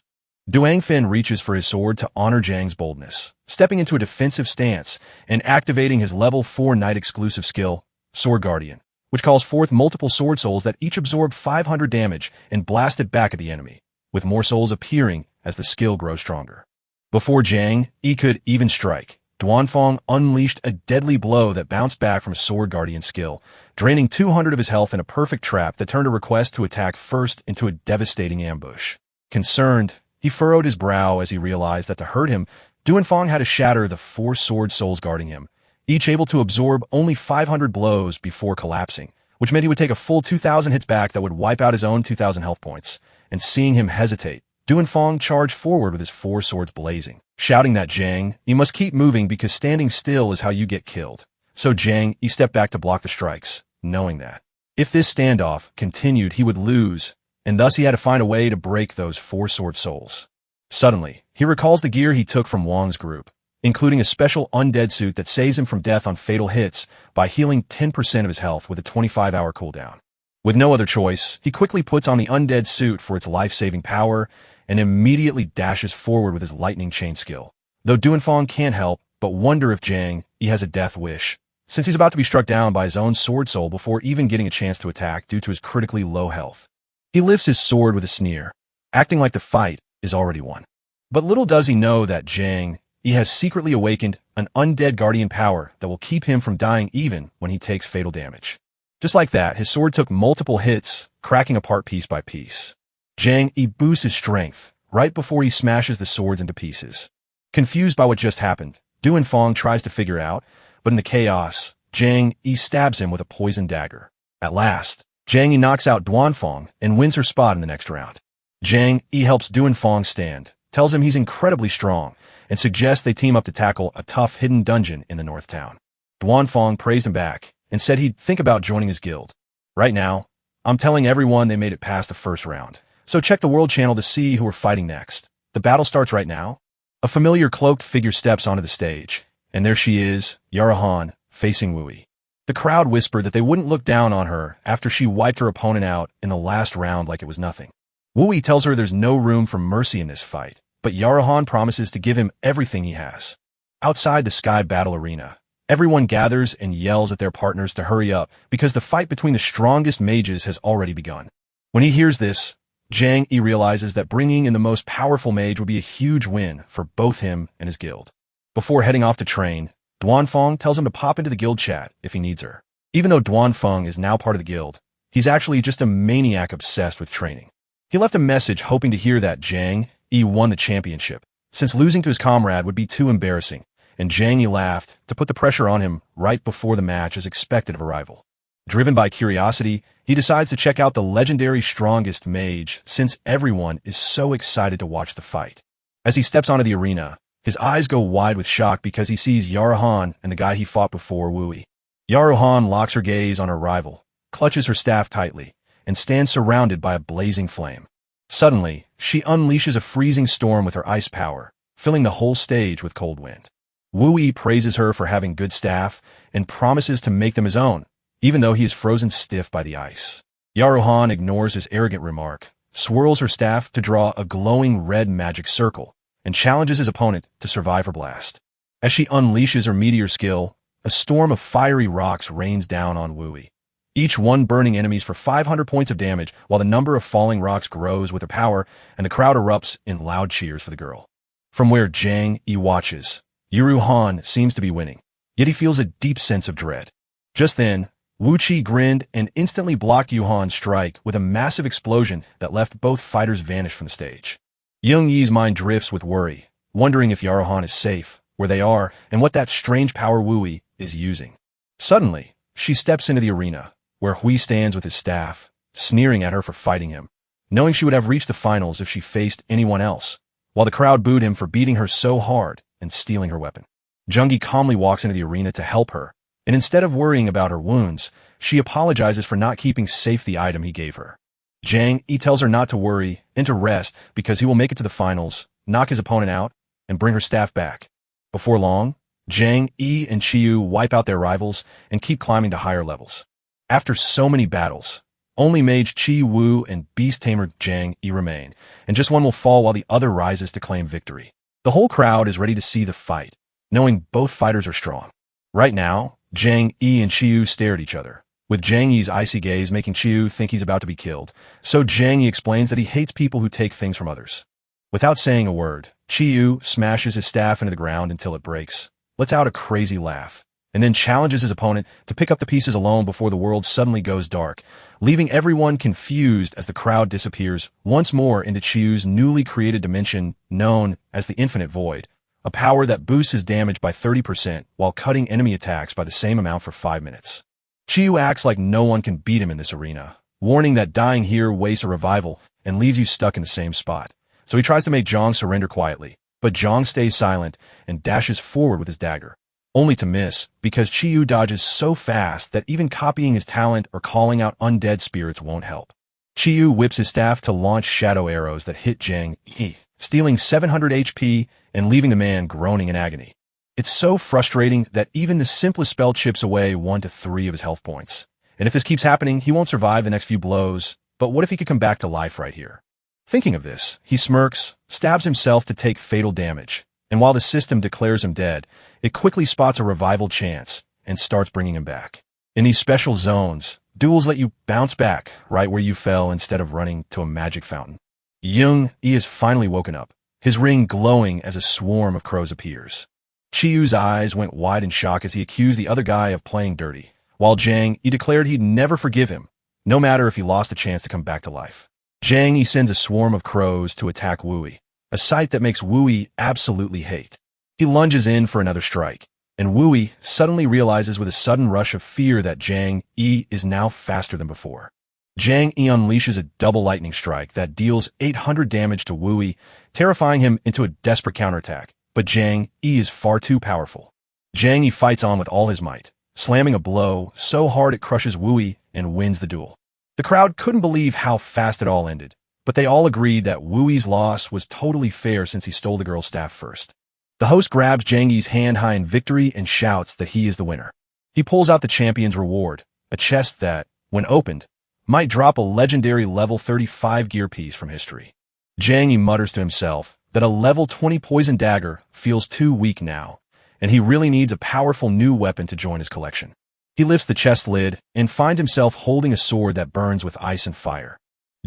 Duangfen reaches for his sword to honor Jiang's boldness, stepping into a defensive stance and activating his level 4 knight exclusive skill, Sword Guardian, which calls forth multiple sword souls that each absorb 500 damage and blast it back at the enemy, with more souls appearing as the skill grows stronger. Before Jiang Yi could even strike, Duanfang unleashed a deadly blow that bounced back from a sword guardian skill, draining 200 of his health in a perfect trap that turned a request to attack first into a devastating ambush. Concerned, he furrowed his brow as he realized that to hurt him, Duanfang had to shatter the 4 sword souls guarding him, each able to absorb only 500 blows before collapsing, which meant he would take a full 2,000 hits back that would wipe out his own 2,000 health points. And seeing him hesitate, Duanfang charged forward with his 4 swords blazing, shouting that Zhang, you must keep moving because standing still is how you get killed. So Zhang, he stepped back to block the strikes, knowing that if this standoff continued, he would lose, and thus he had to find a way to break those 4 sword souls. Suddenly, he recalls the gear he took from Wang's group, including a special undead suit that saves him from death on fatal hits by healing 10% of his health with a 25-hour cooldown. With no other choice, he quickly puts on the undead suit for its life-saving power and immediately dashes forward with his lightning chain skill. Though Duanfang can't help but wonder if Zhang, he has a death wish, since he's about to be struck down by his own sword soul before even getting a chance to attack due to his critically low health. He lifts his sword with a sneer, acting like the fight is already won. But little does he know that Zhang, he has secretly awakened an undead guardian power that will keep him from dying even when he takes fatal damage. Just like that, his sword took multiple hits, cracking apart piece by piece. Zhang, he boosts his strength right before he smashes the swords into pieces. Confused by what just happened, Duanfang tries to figure out, but in the chaos, Zhang, he stabs him with a poison dagger. At last, Zhang, he knocks out Duanfang and wins her spot in the next round. Zhang, he helps Duanfang stand, tells him he's incredibly strong, and suggests they team up to tackle a tough hidden dungeon in the North Town. Duanfang praised him back and said he'd think about joining his guild. Right now, I'm telling everyone they made it past the first round, so check the World Channel to see who are fighting next. The battle starts right now. A familiar cloaked figure steps onto the stage, and there she is, Yarahan, facing Wui. The crowd whispered that they wouldn't look down on her after she wiped her opponent out in the last round like it was nothing. Wui tells her there's no room for mercy in this fight, but Yarahan promises to give him everything he has. Outside the Sky Battle Arena, everyone gathers and yells at their partners to hurry up because the fight between the strongest mages has already begun. When he hears this, Zhang Yi realizes that bringing in the most powerful mage would be a huge win for both him and his guild. Before heading off to train, Duanfang tells him to pop into the guild chat if he needs her. Even though Duanfang is now part of the guild, he's actually just a maniac obsessed with training. He left a message hoping to hear that Zhang Yi won the championship, since losing to his comrade would be too embarrassing, and Zhang Yi laughed to put the pressure on him right before the match as expected of a rival. Driven by curiosity, he decides to check out the legendary strongest mage since everyone is so excited to watch the fight. As he steps onto the arena, his eyes go wide with shock because he sees Yarahan and the guy he fought before, Wui. Yarahan locks her gaze on her rival, clutches her staff tightly, and stands surrounded by a blazing flame. Suddenly, she unleashes a freezing storm with her ice power, filling the whole stage with cold wind. Wui praises her for having good staff and promises to make them his own, even though he is frozen stiff by the ice. Yarahan ignores his arrogant remark, swirls her staff to draw a glowing red magic circle, and challenges his opponent to survive her blast. As she unleashes her meteor skill, a storm of fiery rocks rains down on Wui, each one burning enemies for 500 points of damage while the number of falling rocks grows with her power and the crowd erupts in loud cheers for the girl. From where Zhang Yi watches, Yuru Han seems to be winning, yet he feels a deep sense of dread. Just then, Wu Qi grinned and instantly blocked Yuhan's strike with a massive explosion that left both fighters vanish from the stage. Young Yi's mind drifts with worry, wondering if Yarahan is safe, where they are, and what that strange power Wui is using. Suddenly, she steps into the arena, where Hui stands with his staff, sneering at her for fighting him, knowing she would have reached the finals if she faced anyone else, while the crowd booed him for beating her so hard and stealing her weapon. Jungi calmly walks into the arena to help her, and instead of worrying about her wounds, she apologizes for not keeping safe the item he gave her. Zhang Yi tells her not to worry and to rest because he will make it to the finals, knock his opponent out, and bring her staff back. Before long, Zhang Yi and Qiyu wipe out their rivals and keep climbing to higher levels. After so many battles, only mage Qi Wu and beast tamer Zhang Yi remain, and just one will fall while the other rises to claim victory. The whole crowd is ready to see the fight, knowing both fighters are strong. Right now, Zhang Yi and Qiyu stare at each other, with Zhang Yi's icy gaze making Qiyu think he's about to be killed, so Zhang Yi explains that he hates people who take things from others. Without saying a word, Qiyu smashes his staff into the ground until it breaks, lets out a crazy laugh, and then challenges his opponent to pick up the pieces alone before the world suddenly goes dark, leaving everyone confused as the crowd disappears once more into Chiyu's newly created dimension known as the Infinite Void, a power that boosts his damage by 30% while cutting enemy attacks by the same amount for 5 minutes. Chiyu acts like no one can beat him in this arena, warning that dying here wastes a revival and leaves you stuck in the same spot. So he tries to make Zhang surrender quietly, but Zhang stays silent and dashes forward with his dagger, only to miss because Chiyu dodges so fast that even copying his talent or calling out undead spirits won't help. Chiyu whips his staff to launch shadow arrows that hit Zhang Yi, stealing 700 HP and leaving the man groaning in agony. It's so frustrating that even the simplest spell chips away 1 to 3 of his health points. And if this keeps happening, he won't survive the next few blows, but what if he could come back to life right here? Thinking of this, he smirks, stabs himself to take fatal damage, and while the system declares him dead, it quickly spots a revival chance and starts bringing him back. In these special zones, duels let you bounce back right where you fell instead of running to a magic fountain. Yi is finally woken up, his ring glowing as a swarm of crows appears. Chiyu's eyes went wide in shock as he accused the other guy of playing dirty, while Zhang Yi declared he'd never forgive him, no matter if he lost a chance to come back to life. Zhang Yi sends a swarm of crows to attack Wui, a sight that makes Wui absolutely hate. He lunges in for another strike, and Wui suddenly realizes with a sudden rush of fear that Zhang Yi is now faster than before. Zhang Yi unleashes a double lightning strike that deals 800 damage to Wui, terrifying him into a desperate counterattack, but Zhang Yi is far too powerful. Zhang Yi fights on with all his might, slamming a blow so hard it crushes Wui and wins the duel. The crowd couldn't believe how fast it all ended, but they all agreed that Wui's loss was totally fair since he stole the girl's staff first. The host grabs Zhang Yi's hand high in victory and shouts that he is the winner. He pulls out the champion's reward, a chest that, when opened, might drop a legendary level 35 gear piece from history. Zhang Yi mutters to himself that a level 20 poison dagger feels too weak now, and he really needs a powerful new weapon to join his collection. He lifts the chest lid and finds himself holding a sword that burns with ice and fire.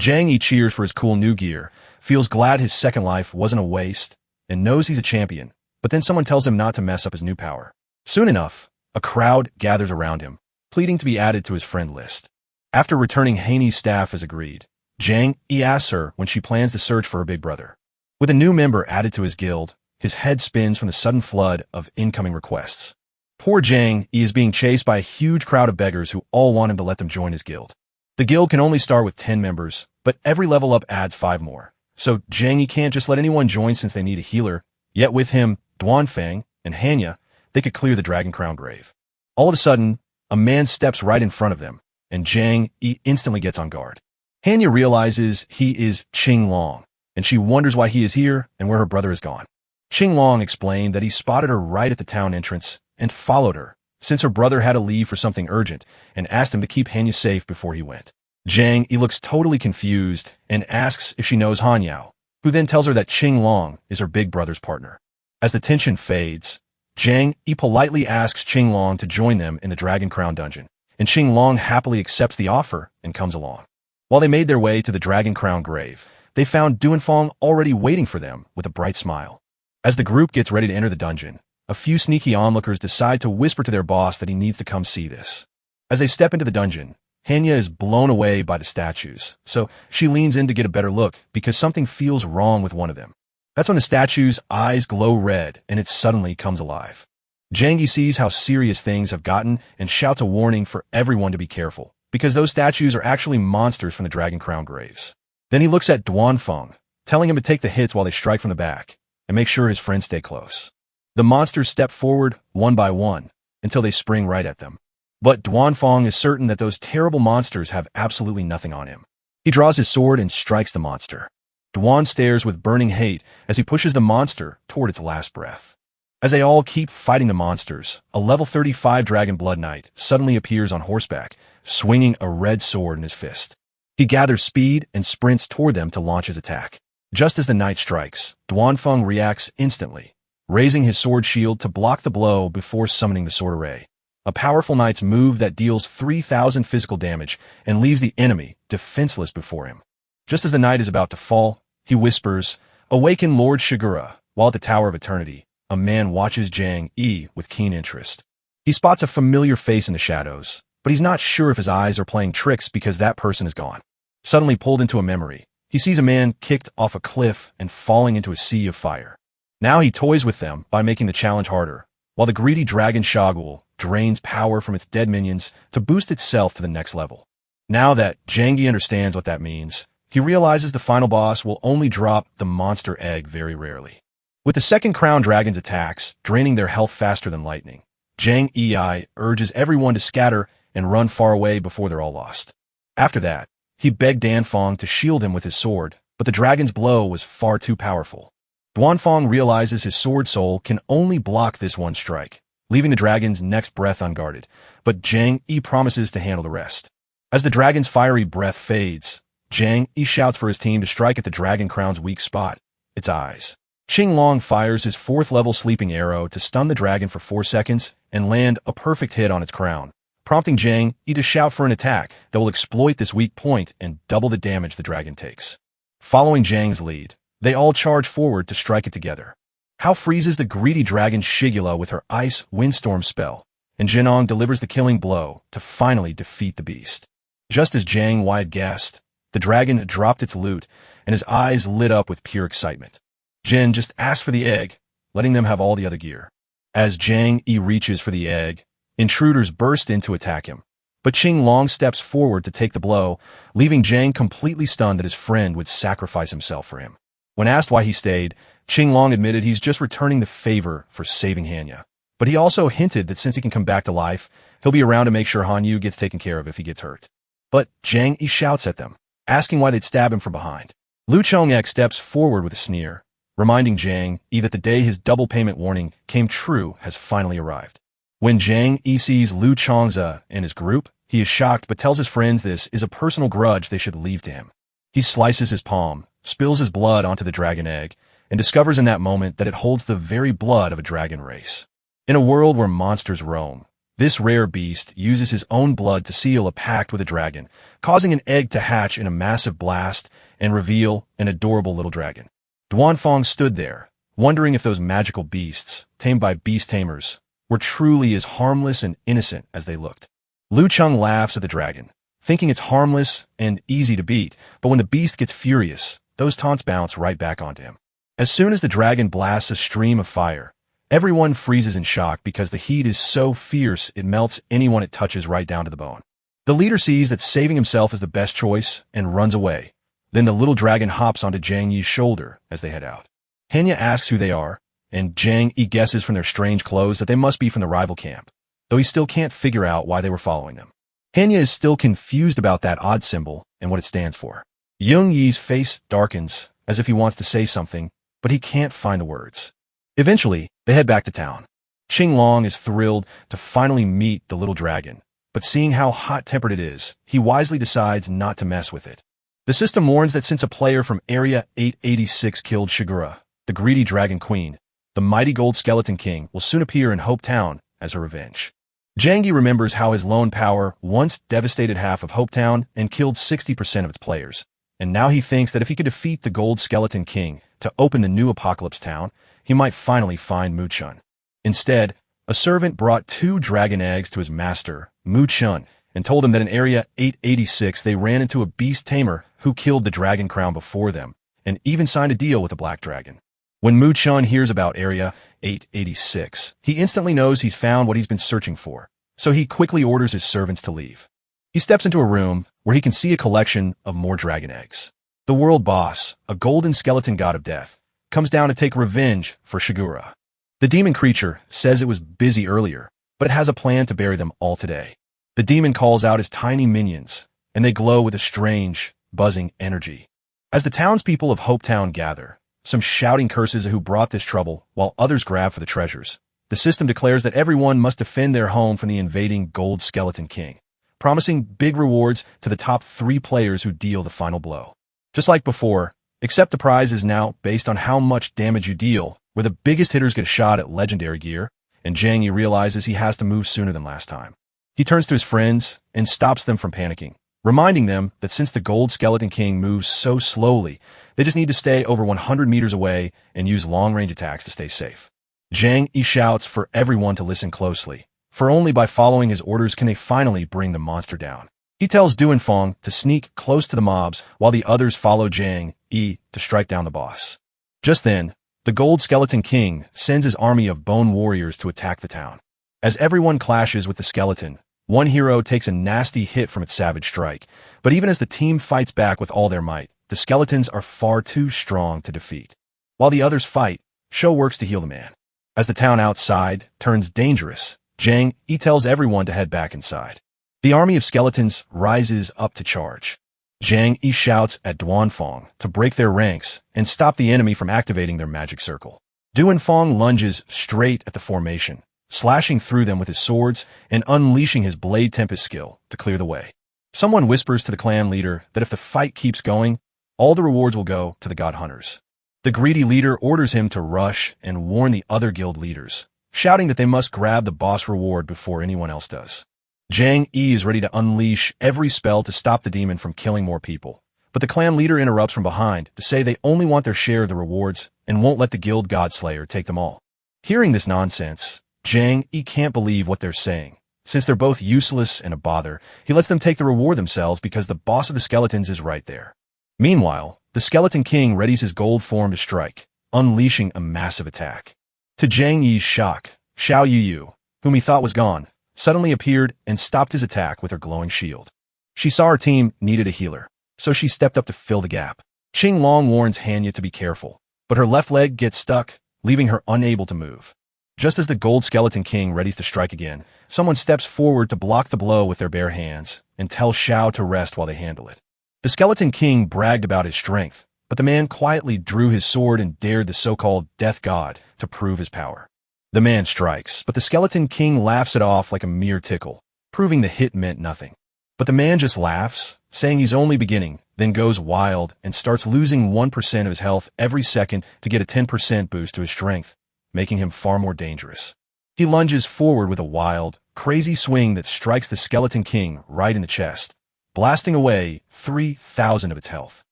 Zhang Yi cheers for his cool new gear, feels glad his second life wasn't a waste, and knows he's a champion, but then someone tells him not to mess up his new power. Soon enough, a crowd gathers around him, pleading to be added to his friend list. After returning Haney's staff as agreed, Zhang Yi asks her when she plans to search for her big brother. With a new member added to his guild, his head spins from the sudden flood of incoming requests. Poor Zhang Yi is being chased by a huge crowd of beggars who all want him to let them join his guild. The guild can only start with 10 members, but every level up adds 5 more. So Zhang Yi can't just let anyone join since they need a healer, yet with him, Duanfang, and Hanya, they could clear the Dragon Crown grave. All of a sudden, a man steps right in front of them, and Zhang Yi instantly gets on guard. Hanya realizes he is Qinglong, and she wonders why he is here and where her brother has gone. Qinglong explained that he spotted her right at the town entrance and followed her, since her brother had to leave for something urgent, and asked him to keep Hanya safe before he went. Zhang Yi looks totally confused and asks if she knows Hanyao, who then tells her that Qinglong is her big brother's partner. As the tension fades, Zhang Yi politely asks Qinglong to join them in the Dragon Crown dungeon, and Qinglong happily accepts the offer and comes along. While they made their way to the Dragon Crown grave, they found Duanfang already waiting for them with a bright smile. As the group gets ready to enter the dungeon, a few sneaky onlookers decide to whisper to their boss that he needs to come see this. As they step into the dungeon, Hanya is blown away by the statues, so she leans in to get a better look because something feels wrong with one of them. That's when the statue's eyes glow red and it suddenly comes alive. Zhang Yi sees how serious things have gotten and shouts a warning for everyone to be careful, because those statues are actually monsters from the Dragon Crown graves. Then he looks at Duanfang, telling him to take the hits while they strike from the back, and make sure his friends stay close. The monsters step forward one by one until they spring right at them. But Duanfang is certain that those terrible monsters have absolutely nothing on him. He draws his sword and strikes the monster. Duan stares with burning hate as he pushes the monster toward its last breath. As they all keep fighting the monsters, a level 35 Dragon Blood Knight suddenly appears on horseback, swinging a red sword in his fist. He gathers speed and sprints toward them to launch his attack. Just as the knight strikes, Duanfang reacts instantly, raising his sword shield to block the blow before summoning the sword array. A powerful knight's move that deals 3,000 physical damage and leaves the enemy defenseless before him. Just as the knight is about to fall, he whispers, "Awaken Lord Shigura," while at the Tower of Eternity, a man watches Jang Yi with keen interest. He spots a familiar face in the shadows, but he's not sure if his eyes are playing tricks because that person is gone. Suddenly pulled into a memory, he sees a man kicked off a cliff and falling into a sea of fire. Now he toys with them by making the challenge harder, while the greedy dragon Shagul drains power from its dead minions to boost itself to the next level. Now that Jang Yi understands what that means, he realizes the final boss will only drop the monster egg very rarely. With the second crown dragon's attacks draining their health faster than lightning, Jang Yi urges everyone to scatter and run far away before they're all lost. After that, he begged Danfeng to shield him with his sword, but the dragon's blow was far too powerful. Duanfeng realizes his sword soul can only block this one strike, leaving the dragon's next breath unguarded, but Jang Yi promises to handle the rest. As the dragon's fiery breath fades, Jang Yi shouts for his team to strike at the dragon crown's weak spot, its eyes. Qinglong fires his 4th level sleeping arrow to stun the dragon for 4 seconds and land a perfect hit on its crown, prompting Jang Yi to shout for an attack that will exploit this weak point and double the damage the dragon takes. Following Jang's lead, they all charge forward to strike it together. Hao freezes the greedy dragon Shigula with her ice windstorm spell, and Jinong delivers the killing blow to finally defeat the beast. Just as Jang Yi had guessed, the dragon dropped its loot, and his eyes lit up with pure excitement. Jin just asked for the egg, letting them have all the other gear. As Jang Yi reaches for the egg, intruders burst in to attack him, but Qinglong steps forward to take the blow, leaving Jang completely stunned that his friend would sacrifice himself for him. When asked why he stayed, Qinglong admitted he's just returning the favor for saving Hanya. But he also hinted that since he can come back to life, he'll be around to make sure Hanyu gets taken care of if he gets hurt. But Jang Yi shouts at them, asking why they'd stab him from behind. Lu Chongek steps forward with a sneer, reminding Jang Yi that the day his double payment warning came true has finally arrived. When Jang Yi sees Lu Chongza and his group, he is shocked but tells his friends this is a personal grudge they should leave to him. He slices his palm, spills his blood onto the dragon egg, and discovers in that moment that it holds the very blood of a dragon race. In a world where monsters roam, this rare beast uses his own blood to seal a pact with a dragon, causing an egg to hatch in a massive blast and reveal an adorable little dragon. Duanfeng stood there, wondering if those magical beasts, tamed by beast tamers, were truly as harmless and innocent as they looked. Lu Cheng laughs at the dragon, thinking it's harmless and easy to beat, but when the beast gets furious, those taunts bounce right back onto him. As soon as the dragon blasts a stream of fire, everyone freezes in shock because the heat is so fierce it melts anyone it touches right down to the bone. The leader sees that saving himself is the best choice and runs away. Then the little dragon hops onto Jang Yi's shoulder as they head out. Henya asks who they are, and Jang Yi guesses from their strange clothes that they must be from the rival camp, though he still can't figure out why they were following them. Henya is still confused about that odd symbol and what it stands for. Yung Yi's face darkens as if he wants to say something, but he can't find the words. Eventually, they head back to town. Qinglong is thrilled to finally meet the little dragon, but seeing how hot-tempered it is, he wisely decides not to mess with it. The system warns that since a player from Area 886 killed Shigura, the greedy dragon queen, the mighty gold skeleton king will soon appear in Hope Town as her revenge. Jang Yi remembers how his lone power once devastated half of Hope Town and killed 60% of its players, and now he thinks that if he could defeat the gold skeleton king to open the new Apocalypse Town, he might finally find Mu Chun. Instead, a servant brought 2 dragon eggs to his master, Mu Chun, and told him that in Area 886 they ran into a beast tamer who killed the dragon crown before them, and even signed a deal with the black dragon. When Mu Chun hears about Area 886, he instantly knows he's found what he's been searching for, so he quickly orders his servants to leave. He steps into a room where he can see a collection of more dragon eggs. The world boss, a golden skeleton god of death, comes down to take revenge for Shigura. The demon creature says it was busy earlier, but it has a plan to bury them all today. The demon calls out his tiny minions, and they glow with a strange, buzzing energy. As the townspeople of Hope Town gather, some shouting curses who brought this trouble, while others grab for the treasures. The system declares that everyone must defend their home from the invading Gold Skeleton King, promising big rewards to the top 3 players who deal the final blow. Just like before, except the prize is now based on how much damage you deal, where the biggest hitters get a shot at legendary gear, and Jang Yi realizes he has to move sooner than last time. He turns to his friends and stops them from panicking, reminding them that since the Gold Skeleton King moves so slowly, they just need to stay over 100 meters away and use long-range attacks to stay safe. Zhang Yi shouts for everyone to listen closely, for only by following his orders can they finally bring the monster down. He tells Duanfang to sneak close to the mobs while the others follow Zhang Yi to strike down the boss. Just then, the Gold Skeleton King sends his army of bone warriors to attack the town. As everyone clashes with the skeleton, one hero takes a nasty hit from its savage strike, but even as the team fights back with all their might, the skeletons are far too strong to defeat. While the others fight, Shou works to heal the man. As the town outside turns dangerous, Zhang Yi tells everyone to head back inside. The army of skeletons rises up to charge. Zhang Yi shouts at Duanfang to break their ranks and stop the enemy from activating their magic circle. Duanfang lunges straight at the formation, slashing through them with his swords and unleashing his Blade Tempest skill to clear the way. Someone whispers to the clan leader that if the fight keeps going, all the rewards will go to the god hunters. The greedy leader orders him to rush and warn the other guild leaders, shouting that they must grab the boss reward before anyone else does. Zhang Yi is ready to unleash every spell to stop the demon from killing more people, but the clan leader interrupts from behind to say they only want their share of the rewards and won't let the guild godslayer take them all. Hearing this nonsense, Zhang Yi can't believe what they're saying. Since they're both useless and a bother, he lets them take the reward themselves because the boss of the skeletons is right there. Meanwhile, the Skeleton King readies his gold form to strike, unleashing a massive attack. To Zhang Yi's shock, Xiao Yu, whom he thought was gone, suddenly appeared and stopped his attack with her glowing shield. She saw her team needed a healer, so she stepped up to fill the gap. Qing Long warns Hanya to be careful, but her left leg gets stuck, leaving her unable to move. Just as the Gold Skeleton King readies to strike again, someone steps forward to block the blow with their bare hands and tells Xiao to rest while they handle it. The Skeleton King bragged about his strength, but the man quietly drew his sword and dared the so-called Death God to prove his power. The man strikes, but the Skeleton King laughs it off like a mere tickle, proving the hit meant nothing. But the man just laughs, saying he's only beginning, then goes wild and starts losing 1% of his health every second to get a 10% boost to his strength, making him far more dangerous. He lunges forward with a wild, crazy swing that strikes the Skeleton King right in the chest, blasting away 3,000 of its health.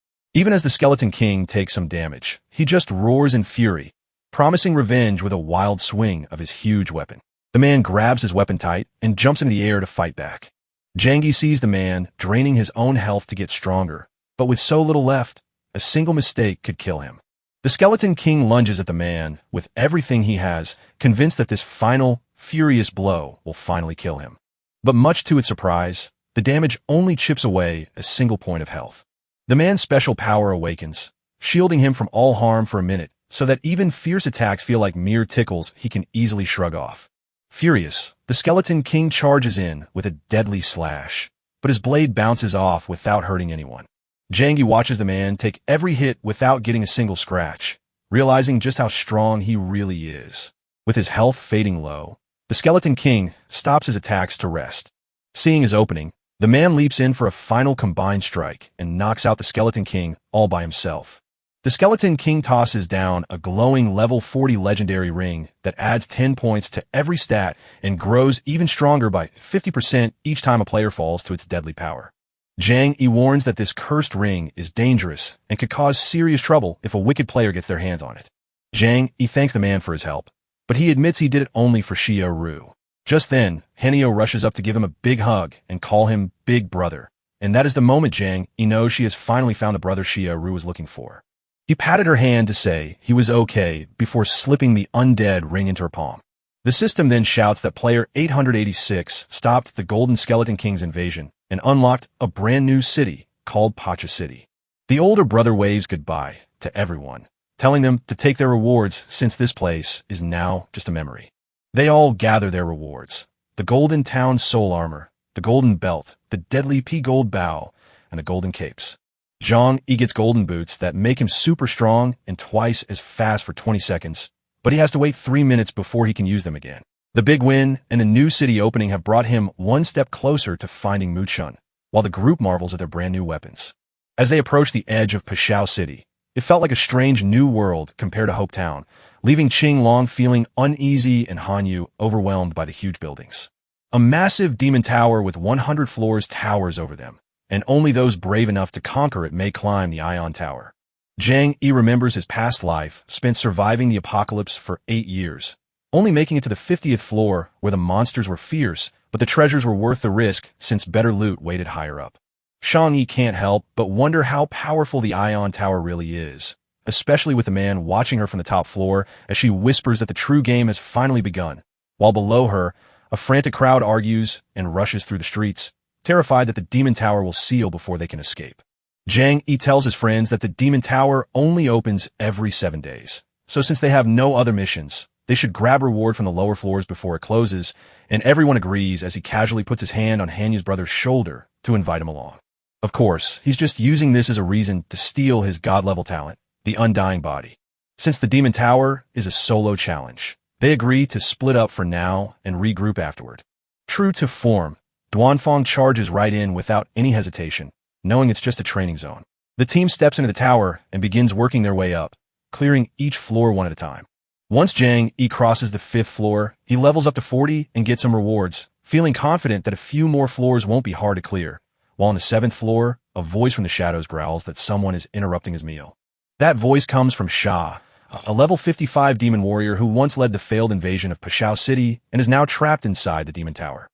Even as the Skeleton King takes some damage, he just roars in fury, promising revenge with a wild swing of his huge weapon. The man grabs his weapon tight and jumps into the air to fight back. Zhang Yi sees the man draining his own health to get stronger, but with so little left, a single mistake could kill him. The Skeleton King lunges at the man with everything he has, convinced that this final, furious blow will finally kill him. But much to its surprise, the damage only chips away a single point of health. The man's special power awakens, shielding him from all harm for a minute, so that even fierce attacks feel like mere tickles he can easily shrug off. Furious, the Skeleton King charges in with a deadly slash, but his blade bounces off without hurting anyone. Zhang Yi watches the man take every hit without getting a single scratch, realizing just how strong he really is. With his health fading low, the Skeleton King stops his attacks to rest. Seeing his opening, the man leaps in for a final combined strike and knocks out the Skeleton King all by himself. The Skeleton King tosses down a glowing level 40 legendary ring that adds 10 points to every stat and grows even stronger by 50% each time a player falls to its deadly power. Zhang Yi warns that this cursed ring is dangerous and could cause serious trouble if a wicked player gets their hands on it. Zhang Yi thanks the man for his help, but he admits he did it only for Xia Ru. Just then, Henio rushes up to give him a big hug and call him Big Brother, and that is the moment Zhang Yi knows she has finally found the brother Xia Ru was looking for. He patted her hand to say he was okay before slipping the Undead ring into her palm. The system then shouts that player 886 stopped the Golden Skeleton King's invasion and unlocked a brand new city called Pacha City. The older brother waves goodbye to everyone, telling them to take their rewards since this place is now just a memory. They all gather their rewards: the Golden Town Soul Armor, the Golden Belt, the Deadly P-Gold Bow, and the Golden Capes. Zhang Yi gets golden boots that make him super strong and twice as fast for 20 seconds, but he has to wait 3 minutes before he can use them again. The big win and the new city opening have brought him one step closer to finding Muchun, while the group marvels at their brand new weapons. As they approach the edge of Pashao City, it felt like a strange new world compared to Hope Town, leaving Qing Long feeling uneasy and Hanyu overwhelmed by the huge buildings. A massive demon tower with 100 floors towers over them, and only those brave enough to conquer it may climb the Ion Tower. Zhang Yi remembers his past life, spent surviving the apocalypse for 8 years, only making it to the 50th floor where the monsters were fierce, but the treasures were worth the risk since better loot waited higher up. Shang-Yi can't help but wonder how powerful the Ion Tower really is, especially with the man watching her from the top floor as she whispers that the true game has finally begun, while below her, a frantic crowd argues and rushes through the streets, terrified that the Demon Tower will seal before they can escape. Zhang Yi tells his friends that the Demon Tower only opens every 7 days, so since they have no other missions, they should grab reward from the lower floors before it closes, and everyone agrees as he casually puts his hand on Hanya's brother's shoulder to invite him along. Of course, he's just using this as a reason to steal his god-level talent, the Undying Body. Since the Demon Tower is a solo challenge, they agree to split up for now and regroup afterward. True to form, Duanfang charges right in without any hesitation, knowing it's just a training zone. The team steps into the tower and begins working their way up, clearing each floor one at a time. Once Zhang Yi crosses the 5th floor, he levels up to 40 and gets some rewards, feeling confident that a few more floors won't be hard to clear, while on the 7th floor, a voice from the shadows growls that someone is interrupting his meal. That voice comes from Sha, a level 55 demon warrior who once led the failed invasion of Pashao City and is now trapped inside the Demon Tower.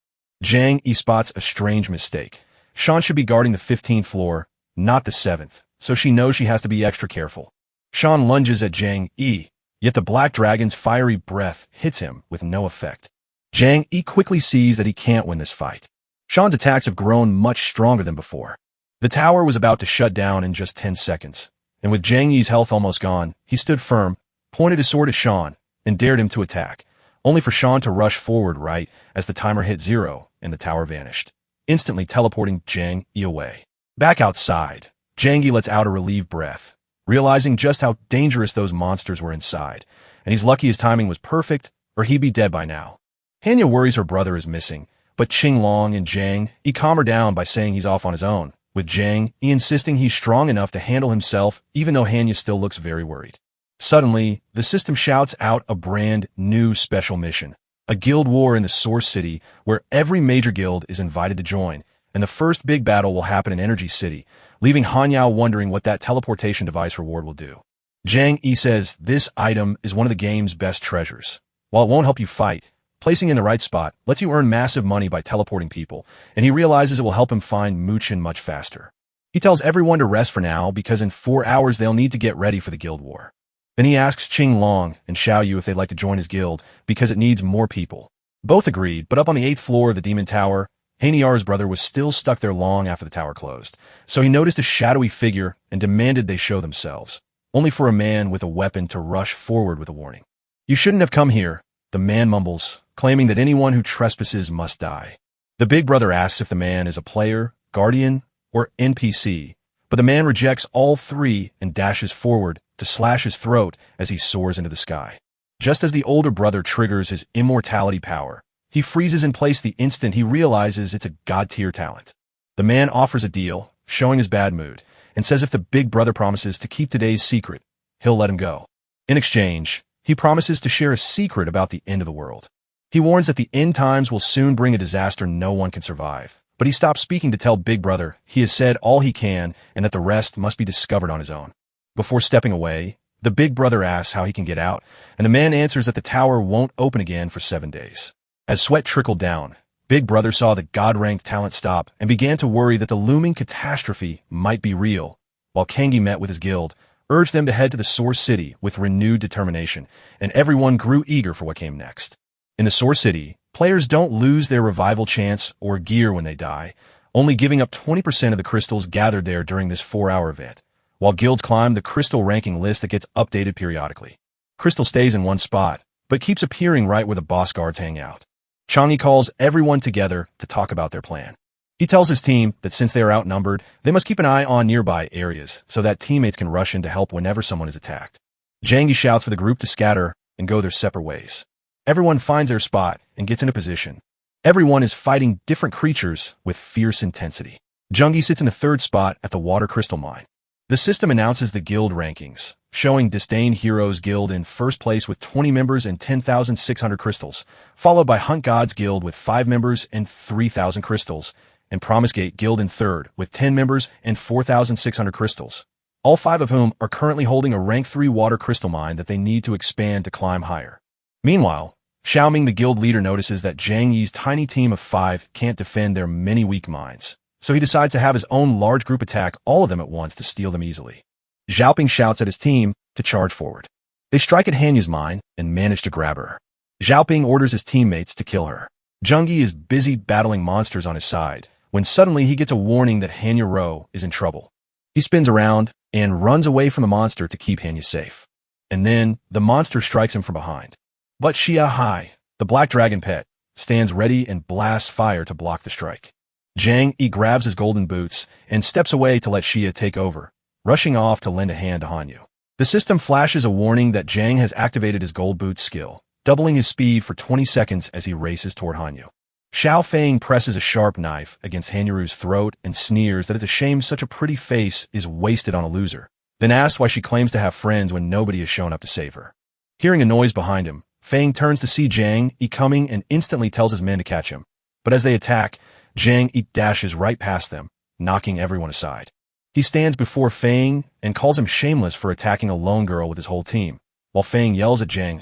Zhang Yi spots a strange mistake. Shan should be guarding the 15th floor, not the 7th, so she knows she has to be extra careful. Shan lunges at Zhang Yi, yet the black dragon's fiery breath hits him with no effect. Zhang Yi quickly sees that he can't win this fight. Shan's attacks have grown much stronger than before. The tower was about to shut down in just 10 seconds, and with Zhang Yi's health almost gone, he stood firm, pointed his sword at Shan, and dared him to attack, only for Shan to rush forward right as the timer hit 0 and the tower vanished, instantly teleporting Zhang Yi away. Back outside, Zhang Yi lets out a relieved breath, realizing just how dangerous those monsters were inside, and he's lucky his timing was perfect, or he'd be dead by now. Hanya worries her brother is missing, but Qinglong and Zhang Yi calm her down by saying he's off on his own, with Zhang Yi insisting he's strong enough to handle himself even though Hanya still looks very worried. Suddenly, the system shouts out a brand new special mission, a guild war in the Source City where every major guild is invited to join, and the first big battle will happen in Energy City, leaving Hanyao wondering what that teleportation device reward will do. Zhang Yi says this item is one of the game's best treasures. While it won't help you fight, placing it in the right spot lets you earn massive money by teleporting people, and he realizes it will help him find Muchin much faster. He tells everyone to rest for now because in 4 hours they'll need to get ready for the guild war. Then he asks Qinglong and Xiaoyu if they'd like to join his guild because it needs more people. Both agreed, but up on the 8th floor of the Demon Tower, Haniar's brother was still stuck there long after the tower closed, so he noticed a shadowy figure and demanded they show themselves, only for a man with a weapon to rush forward with a warning. "You shouldn't have come here," the man mumbles, claiming that anyone who trespasses must die. The big brother asks if the man is a player, guardian, or NPC, but the man rejects all three and dashes forward to slash his throat as he soars into the sky. Just as the older brother triggers his immortality power, he freezes in place the instant he realizes it's a god-tier talent. The man offers a deal, showing his bad mood, and says if the big brother promises to keep today's secret, he'll let him go. In exchange, he promises to share a secret about the end of the world. He warns that the end times will soon bring a disaster no one can survive, but he stops speaking to tell Big Brother he has said all he can and that the rest must be discovered on his own. Before stepping away, the Big Brother asks how he can get out, and the man answers that the tower won't open again for 7 days. As sweat trickled down, Big Brother saw the god-ranked talent stop and began to worry that the looming catastrophe might be real, while Kangi met with his guild, urged them to head to the Source City with renewed determination, and everyone grew eager for what came next. In the Source City, players don't lose their revival chance or gear when they die, only giving up 20% of the crystals gathered there during this 4-hour event, while guilds climb the crystal ranking list that gets updated periodically. Crystal stays in one spot, but keeps appearing right where the boss guards hang out. Chang'e calls everyone together to talk about their plan. He tells his team that since they are outnumbered, they must keep an eye on nearby areas so that teammates can rush in to help whenever someone is attacked. Zhang Yi shouts for the group to scatter and go their separate ways. Everyone finds their spot and gets into position. Everyone is fighting different creatures with fierce intensity. Zhang Yi sits in the 3rd spot at the water crystal mine. The system announces the guild rankings, showing Disdain Heroes Guild in 1st place with 20 members and 10,600 crystals, followed by Hunt Gods Guild with 5 members and 3,000 crystals, and Promise Gate Guild in 3rd with 10 members and 4,600 crystals, all 5 of whom are currently holding a rank 3 water crystal mine that they need to expand to climb higher. Meanwhile, Xiaoming, the guild leader, notices that Zhang Yi's tiny team of 5 can't defend their many weak minds, so he decides to have his own large group attack all of them at once to steal them easily. Xiaoping shouts at his team to charge forward. They strike at Hanyu's mine and manage to grab her. Xiaoping orders his teammates to kill her. Zhang Yi is busy battling monsters on his side, when suddenly he gets a warning that Hanyu Ro is in trouble. He spins around and runs away from the monster to keep Hanyu safe. And then the monster strikes him from behind. But Xia Hai, the black dragon pet, stands ready and blasts fire to block the strike. Zhang Yi grabs his golden boots and steps away to let Xia take over, rushing off to lend a hand to Hanyu. The system flashes a warning that Zhang has activated his gold boots skill, doubling his speed for 20 seconds as he races toward Hanyu. Xiao Feng presses a sharp knife against Hanyu's throat and sneers that it's a shame such a pretty face is wasted on a loser, then asks why she claims to have friends when nobody has shown up to save her. Hearing a noise behind him, Feng turns to see Zhang Yi coming and instantly tells his men to catch him. But as they attack, Zhang Yi dashes right past them, knocking everyone aside. He stands before Feng and calls him shameless for attacking a lone girl with his whole team, while Feng yells at Zhang,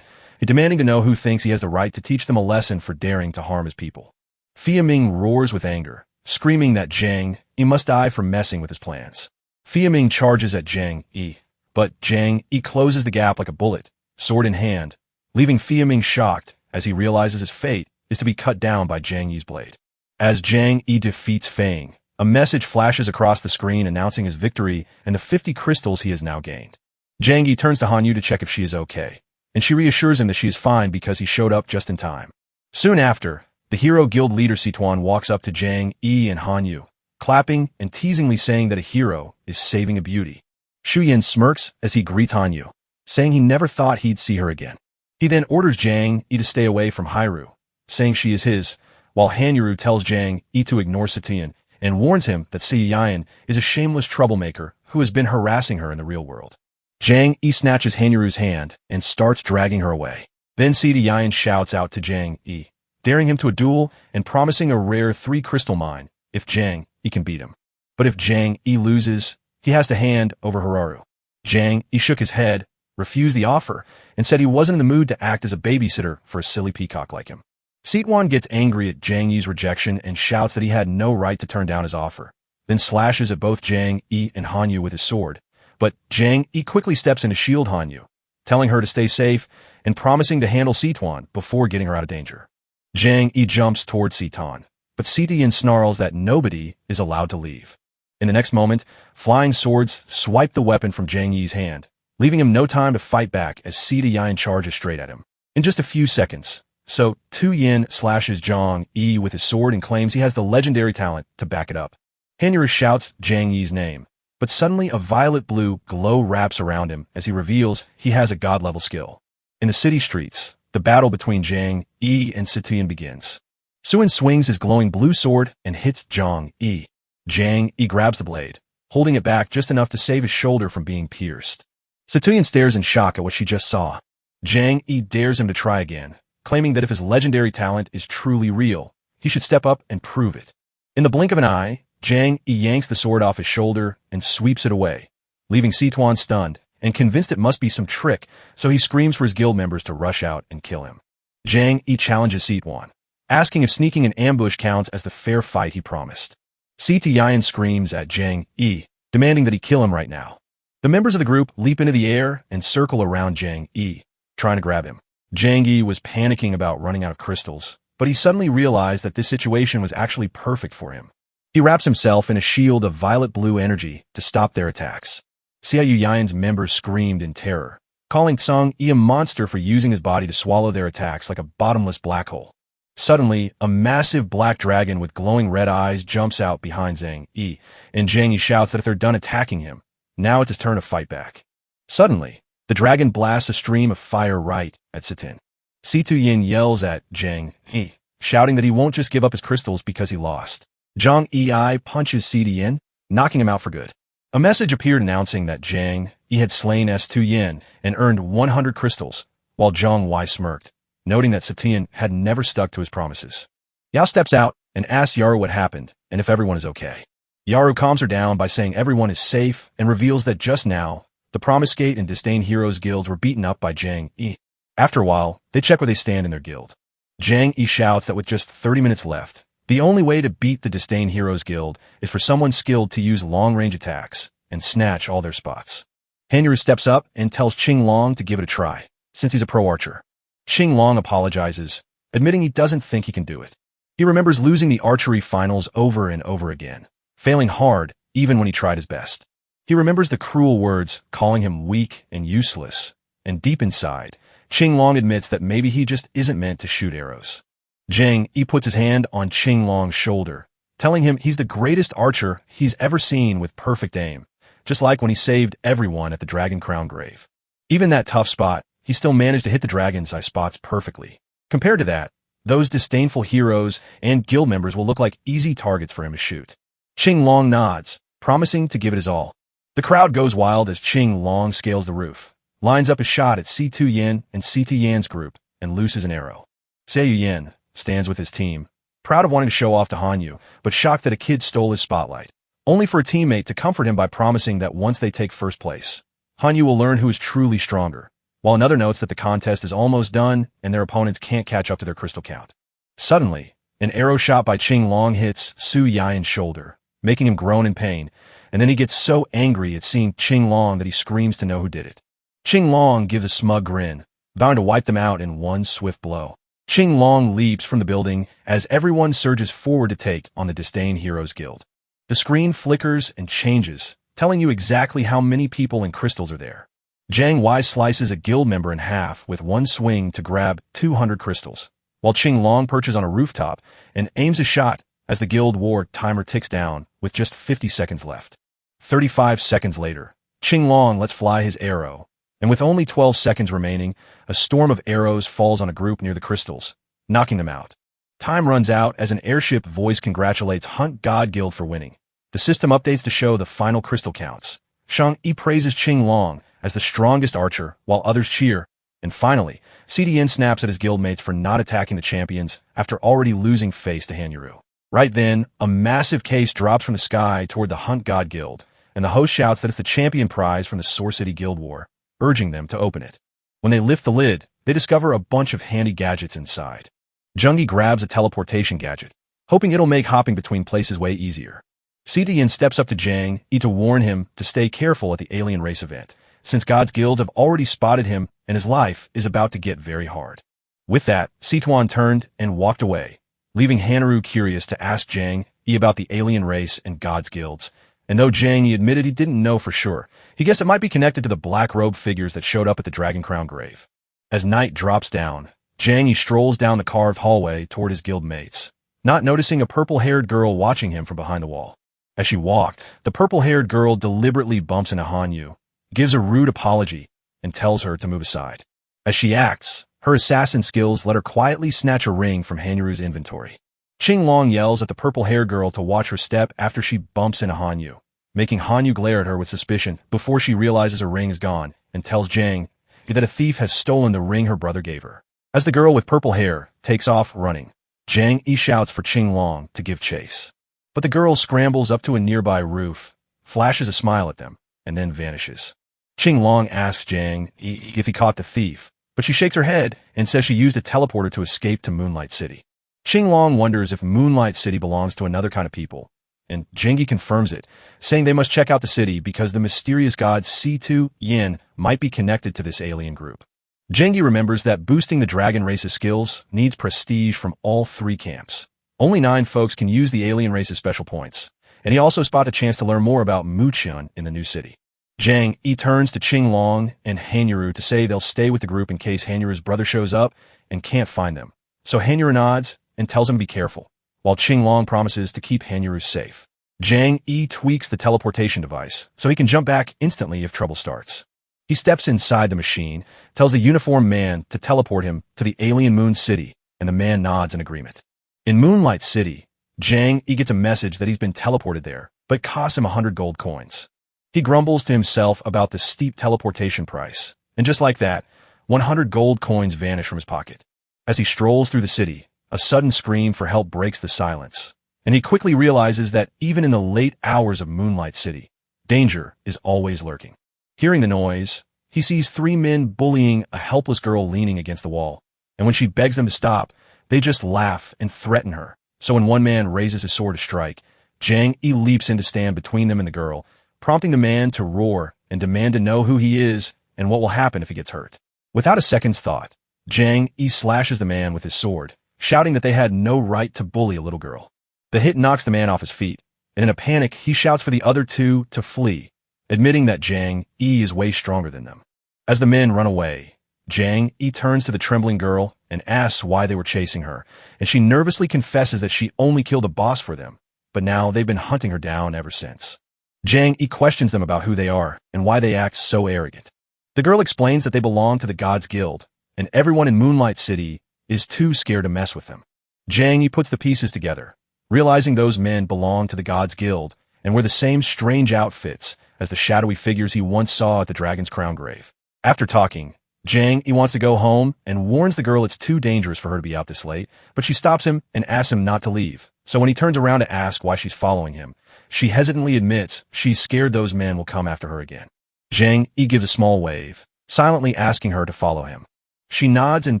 demanding to know who thinks he has the right to teach them a lesson for daring to harm his people. Fia Ming roars with anger, screaming that Zhang Yi must die for messing with his plans. Fia Ming charges at Zhang Yi, but Zhang Yi closes the gap like a bullet, sword in hand, leaving Fia Ming shocked as he realizes his fate is to be cut down by Zhang Yi's blade. As Zhang Yi defeats Feng, a message flashes across the screen announcing his victory and the 50 crystals he has now gained. Zhang Yi turns to Hanyu to check if she is okay, and she reassures him that she is fine because he showed up just in time. Soon after, the hero guild leader Situan walks up to Zhang Yi and Hanyu, clapping and teasingly saying that a hero is saving a beauty. Shu Yin smirks as he greets Hanyu, saying he never thought he'd see her again. He then orders Zhang Yi to stay away from Hairu, saying she is his, while Hanyu tells Zhang Yi to ignore Satian and warns him that Siyayan is a shameless troublemaker who has been harassing her in the real world. Zhang Yi snatches Hanyu's hand and starts dragging her away. Then Siyayan shouts out to Zhang Yi, daring him to a duel and promising a rare 3-crystal mine if Zhang Yi can beat him. But if Zhang Yi loses, he has to hand over Hararu. Zhang Yi shook his head, refused the offer, and said he wasn't in the mood to act as a babysitter for a silly peacock like him. Situan gets angry at Zhang Yi's rejection and shouts that he had no right to turn down his offer, then slashes at both Zhang Yi and Hanyu with his sword. But Zhang Yi quickly steps in to shield Hanyu, telling her to stay safe and promising to handle Situan before getting her out of danger. Zhang Yi jumps toward Situan, but Sitian snarls that nobody is allowed to leave. In the next moment, flying swords swipe the weapon from Zhang Yi's hand, leaving him no time to fight back as Sitian charges straight at him. In just a few seconds, So Tu Yin slashes Zhang Yi with his sword and claims he has the legendary talent to back it up. Hanyu shouts Zhang Yi's name, but suddenly a violet blue glow wraps around him as he reveals he has a god-level skill. In the city streets, the battle between Zhang Yi and Sitian begins. Suin swings his glowing blue sword and hits Zhang Yi. Zhang Yi grabs the blade, holding it back just enough to save his shoulder from being pierced. Sitian stares in shock at what she just saw. Zhang Yi dares him to try again, claiming that if his legendary talent is truly real, he should step up and prove it. In the blink of an eye, Zhang Yi yanks the sword off his shoulder and sweeps it away, leaving Situan stunned and convinced it must be some trick, so he screams for his guild members to rush out and kill him. Zhang Yi challenges Situan, asking if sneaking an ambush counts as the fair fight he promised. Sitian screams at Zhang Yi, demanding that he kill him right now. The members of the group leap into the air and circle around Zhang Yi, trying to grab him. Zhang Yi was panicking about running out of crystals, but he suddenly realized that this situation was actually perfect for him. He wraps himself in a shield of violet blue energy to stop their attacks. Xiaoyu Yan's members screamed in terror, calling Tsang Yi a monster for using his body to swallow their attacks like a bottomless black hole. Suddenly, a massive black dragon with glowing red eyes jumps out behind Zhang Yi, and Zhang Yi shouts that if they're done attacking him, now it's his turn to fight back. Suddenly, the dragon blasts a stream of fire right at Sitian. Situ Yin yells at Zhang Yi, shouting that he won't just give up his crystals because he lost. Zhang Yi punches Situ Yin, knocking him out for good. A message appeared announcing that Zhang Yi had slain S2 Yin and earned 100 crystals, while Zhang Yi smirked, noting that Sitian had never stuck to his promises. Yao steps out and asks Yaru what happened and if everyone is okay. Yaru calms her down by saying everyone is safe and reveals that just now, the Promise Gate and Disdain Heroes guilds were beaten up by Zhang Yi. After a while, they check where they stand in their guild. Jang Yi shouts that with just 30 minutes left, the only way to beat the Disdain Heroes Guild is for someone skilled to use long-range attacks and snatch all their spots. Hanyaru steps up and tells Qing Long to give it a try, since he's a pro archer. Qing Long apologizes, admitting he doesn't think he can do it. He remembers losing the archery finals over and over again, failing hard even when he tried his best. He remembers the cruel words calling him weak and useless, and deep inside, Qing Long admits that maybe he just isn't meant to shoot arrows. Jang Yi puts his hand on Qing Long's shoulder, telling him he's the greatest archer he's ever seen with perfect aim, just like when he saved everyone at the Dragon Crown Grave. Even that tough spot, he still managed to hit the dragon's eye spots perfectly. Compared to that, those disdainful heroes and guild members will look like easy targets for him to shoot. Qing Long nods, promising to give it his all. The crowd goes wild as Qing Long scales the roof, lines up a shot at C2 Yin and C2 Yan's group, and looses an arrow. Seiyu Yin stands with his team, proud of wanting to show off to Hanyu, but shocked that a kid stole his spotlight, only for a teammate to comfort him by promising that once they take first place, Hanyu will learn who is truly stronger, while another notes that the contest is almost done and their opponents can't catch up to their crystal count. Suddenly, an arrow shot by Qing Long hits Su Yan's shoulder, making him groan in pain, and then he gets so angry at seeing Qing Long that he screams to know who did it. Qing Long gives a smug grin, vowing to wipe them out in one swift blow. Qing Long leaps from the building as everyone surges forward to take on the Disdain Heroes Guild. The screen flickers and changes, telling you exactly how many people and crystals are there. Jang Yi slices a guild member in half with one swing to grab 200 crystals, while Qing Long perches on a rooftop and aims a shot as the guild war timer ticks down with just 50 seconds left. 35 seconds later, Qing Long lets fly his arrow, and with only 12 seconds remaining, a storm of arrows falls on a group near the crystals, knocking them out. Time runs out as an airship voice congratulates Hunt God Guild for winning. The system updates to show the final crystal counts. Shang Yi praises Qing Long as the strongest archer, while others cheer. And finally, CDN snaps at his guildmates for not attacking the champions after already losing face to Hanyaru. Right then, a massive case drops from the sky toward the Hunt God Guild, and the host shouts that it's the champion prize from the Soar City Guild War, urging them to open it. When they lift the lid, they discover a bunch of handy gadgets inside. Jungi grabs a teleportation gadget, hoping it'll make hopping between places way easier. CDN steps up to Jang Yi to warn him to stay careful at the alien race event, since God's guilds have already spotted him and his life is about to get very hard. With that, Situan turned and walked away, leaving Hanaru curious to ask Jang Yi about the alien race and God's guilds, and though Jang Yi admitted he didn't know for sure, he guessed it might be connected to the black-robed figures that showed up at the Dragon Crown Grave. As night drops down, Jang Yi strolls down the carved hallway toward his guild mates, not noticing a purple-haired girl watching him from behind the wall. As she walked, the purple-haired girl deliberately bumps into Hanyu, gives a rude apology, and tells her to move aside. As she acts, her assassin skills let her quietly snatch a ring from Hanyaru's inventory. Qing Long yells at the purple-haired girl to watch her step after she bumps into Hanyu, making Hanyu glare at her with suspicion before she realizes her ring is gone and tells Jang that a thief has stolen the ring her brother gave her. As the girl with purple hair takes off running, Jang Yi shouts for Qing Long to give chase. But the girl scrambles up to a nearby roof, flashes a smile at them, and then vanishes. Qing Long asks Jang Yi if he caught the thief, but she shakes her head and says she used a teleporter to escape to Moonlight City. Qing Long wonders if Moonlight City belongs to another kind of people, and Jang Yi confirms it, saying they must check out the city because the mysterious god C2 Yin might be connected to this alien group. Jang Yi remembers that boosting the dragon race's skills needs prestige from all three camps. Only 9 folks can use the alien race's special points, and he also spots a chance to learn more about Muqian in the new city. Jang Yi turns to Qing Long and Hanyaru to say they'll stay with the group in case Hanyaru's brother shows up and can't find them. So Hanyaru nods and tells him to be careful, while Qing Long promises to keep Hanyaru safe. Jang Yi tweaks the teleportation device so he can jump back instantly if trouble starts. He steps inside the machine, tells the uniformed man to teleport him to the alien moon city, and the man nods in agreement. In Moonlight City, Jang Yi gets a message that he's been teleported there, but it costs him 100 gold coins. He grumbles to himself about the steep teleportation price, and just like that, 100 gold coins vanish from his pocket. As he strolls through the city, a sudden scream for help breaks the silence, and he quickly realizes that even in the late hours of Moonlight City, danger is always lurking. Hearing the noise, he sees three men bullying a helpless girl leaning against the wall, and when she begs them to stop, they just laugh and threaten her. So when one man raises his sword to strike, Jang Yi leaps in to stand between them and the girl, prompting the man to roar and demand to know who he is and what will happen if he gets hurt. Without a second's thought, Jang Yi slashes the man with his sword, shouting that they had no right to bully a little girl. The hit knocks the man off his feet, and in a panic, he shouts for the other two to flee, admitting that Jang Yi is way stronger than them. As the men run away, Jang Yi turns to the trembling girl and asks why they were chasing her, and she nervously confesses that she only killed a boss for them, but now they've been hunting her down ever since. Jang Yi questions them about who they are and why they act so arrogant. The girl explains that they belong to the Gods Guild, and everyone in Moonlight City is too scared to mess with them. Jang Yi puts the pieces together, realizing those men belong to the Gods Guild and wear the same strange outfits as the shadowy figures he once saw at the Dragon's Crown grave. After talking, Jang Yi wants to go home and warns the girl it's too dangerous for her to be out this late, but she stops him and asks him not to leave. So when he turns around to ask why she's following him, she hesitantly admits she's scared those men will come after her again. Jang Yi gives a small wave, silently asking her to follow him. She nods and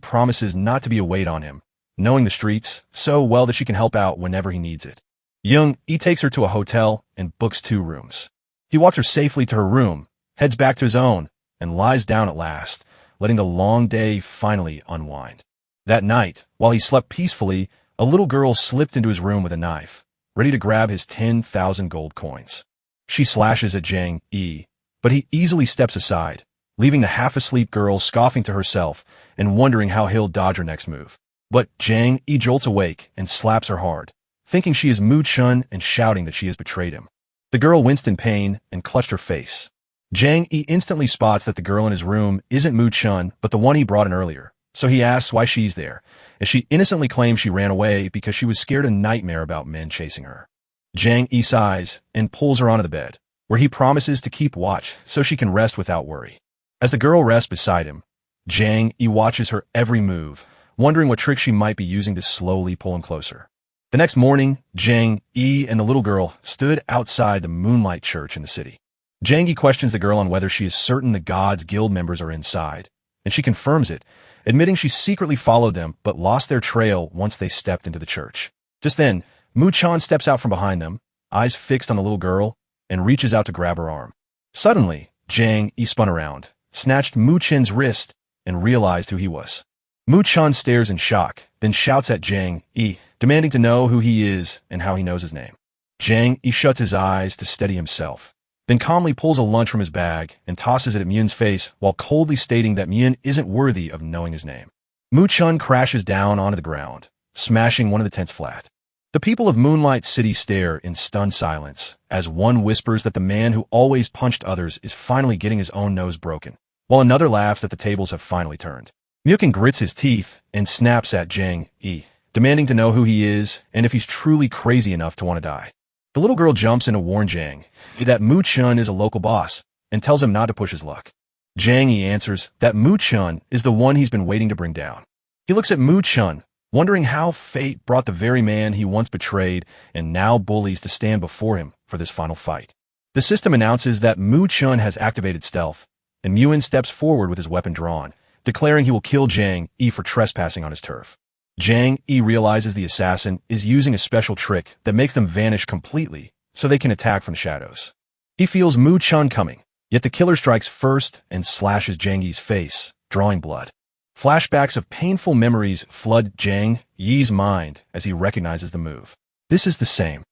promises not to be a weight on him, knowing the streets so well that she can help out whenever he needs it. Jang Yi takes her to a hotel and books 2 rooms. He walks her safely to her room, heads back to his own, and lies down at last, letting the long day finally unwind. That night, while he slept peacefully, a little girl slipped into his room with a knife, ready to grab his 10,000 gold coins. She slashes at Jang Yi, but he easily steps aside, leaving the half-asleep girl scoffing to herself and wondering how he'll dodge her next move. But Jang Yi jolts awake and slaps her hard, thinking she is Mu Chun and shouting that she has betrayed him. The girl winced in pain and clutched her face. Jang Yi instantly spots that the girl in his room isn't Mu Chun, but the one he brought in earlier, so he asks why she's there, and she innocently claims she ran away because she was scared a nightmare about men chasing her. Jang Yi sighs and pulls her onto the bed, where he promises to keep watch so she can rest without worry. As the girl rests beside him, Jang Yi watches her every move, wondering what trick she might be using to slowly pull him closer. The next morning, Jang Yi and the little girl stood outside the Moonlight Church in the city. Jang Yi questions the girl on whether she is certain the Gods Guild members are inside, and she confirms it, admitting she secretly followed them but lost their trail once they stepped into the church. Just then, Mu Chan steps out from behind them, eyes fixed on the little girl, and reaches out to grab her arm. Suddenly, Jang Yi spun around, snatched Mu Chen's wrist, and realized who he was. Mu Chan stares in shock, then shouts at Jang Yi, demanding to know who he is and how he knows his name. Jang Yi shuts his eyes to steady himself, then calmly pulls a lunch from his bag and tosses it at Myun's face while coldly stating that Myun isn't worthy of knowing his name. Mu Chun crashes down onto the ground, smashing one of the tents flat. The people of Moonlight City stare in stunned silence as one whispers that the man who always punched others is finally getting his own nose broken, while another laughs that the tables have finally turned. Myukin grits his teeth and snaps at Jang Yi, demanding to know who he is and if he's truly crazy enough to want to die. The little girl jumps in to warn Jang Yi that Mu Chun is a local boss and tells him not to push his luck. Jang Yi answers that Mu Chun is the one he's been waiting to bring down. He looks at Mu Chun, wondering how fate brought the very man he once betrayed and now bullies to stand before him for this final fight. The system announces that Mu Chun has activated stealth, and Myun steps forward with his weapon drawn, declaring he will kill Jang Yi for trespassing on his turf. Jang Yi realizes the assassin is using a special trick that makes them vanish completely so they can attack from the shadows. He feels Mu Chun coming, yet the killer strikes first and slashes Jang Yi's face, drawing blood. Flashbacks of painful memories flood Jang Yi's mind as he recognizes the move. This is the same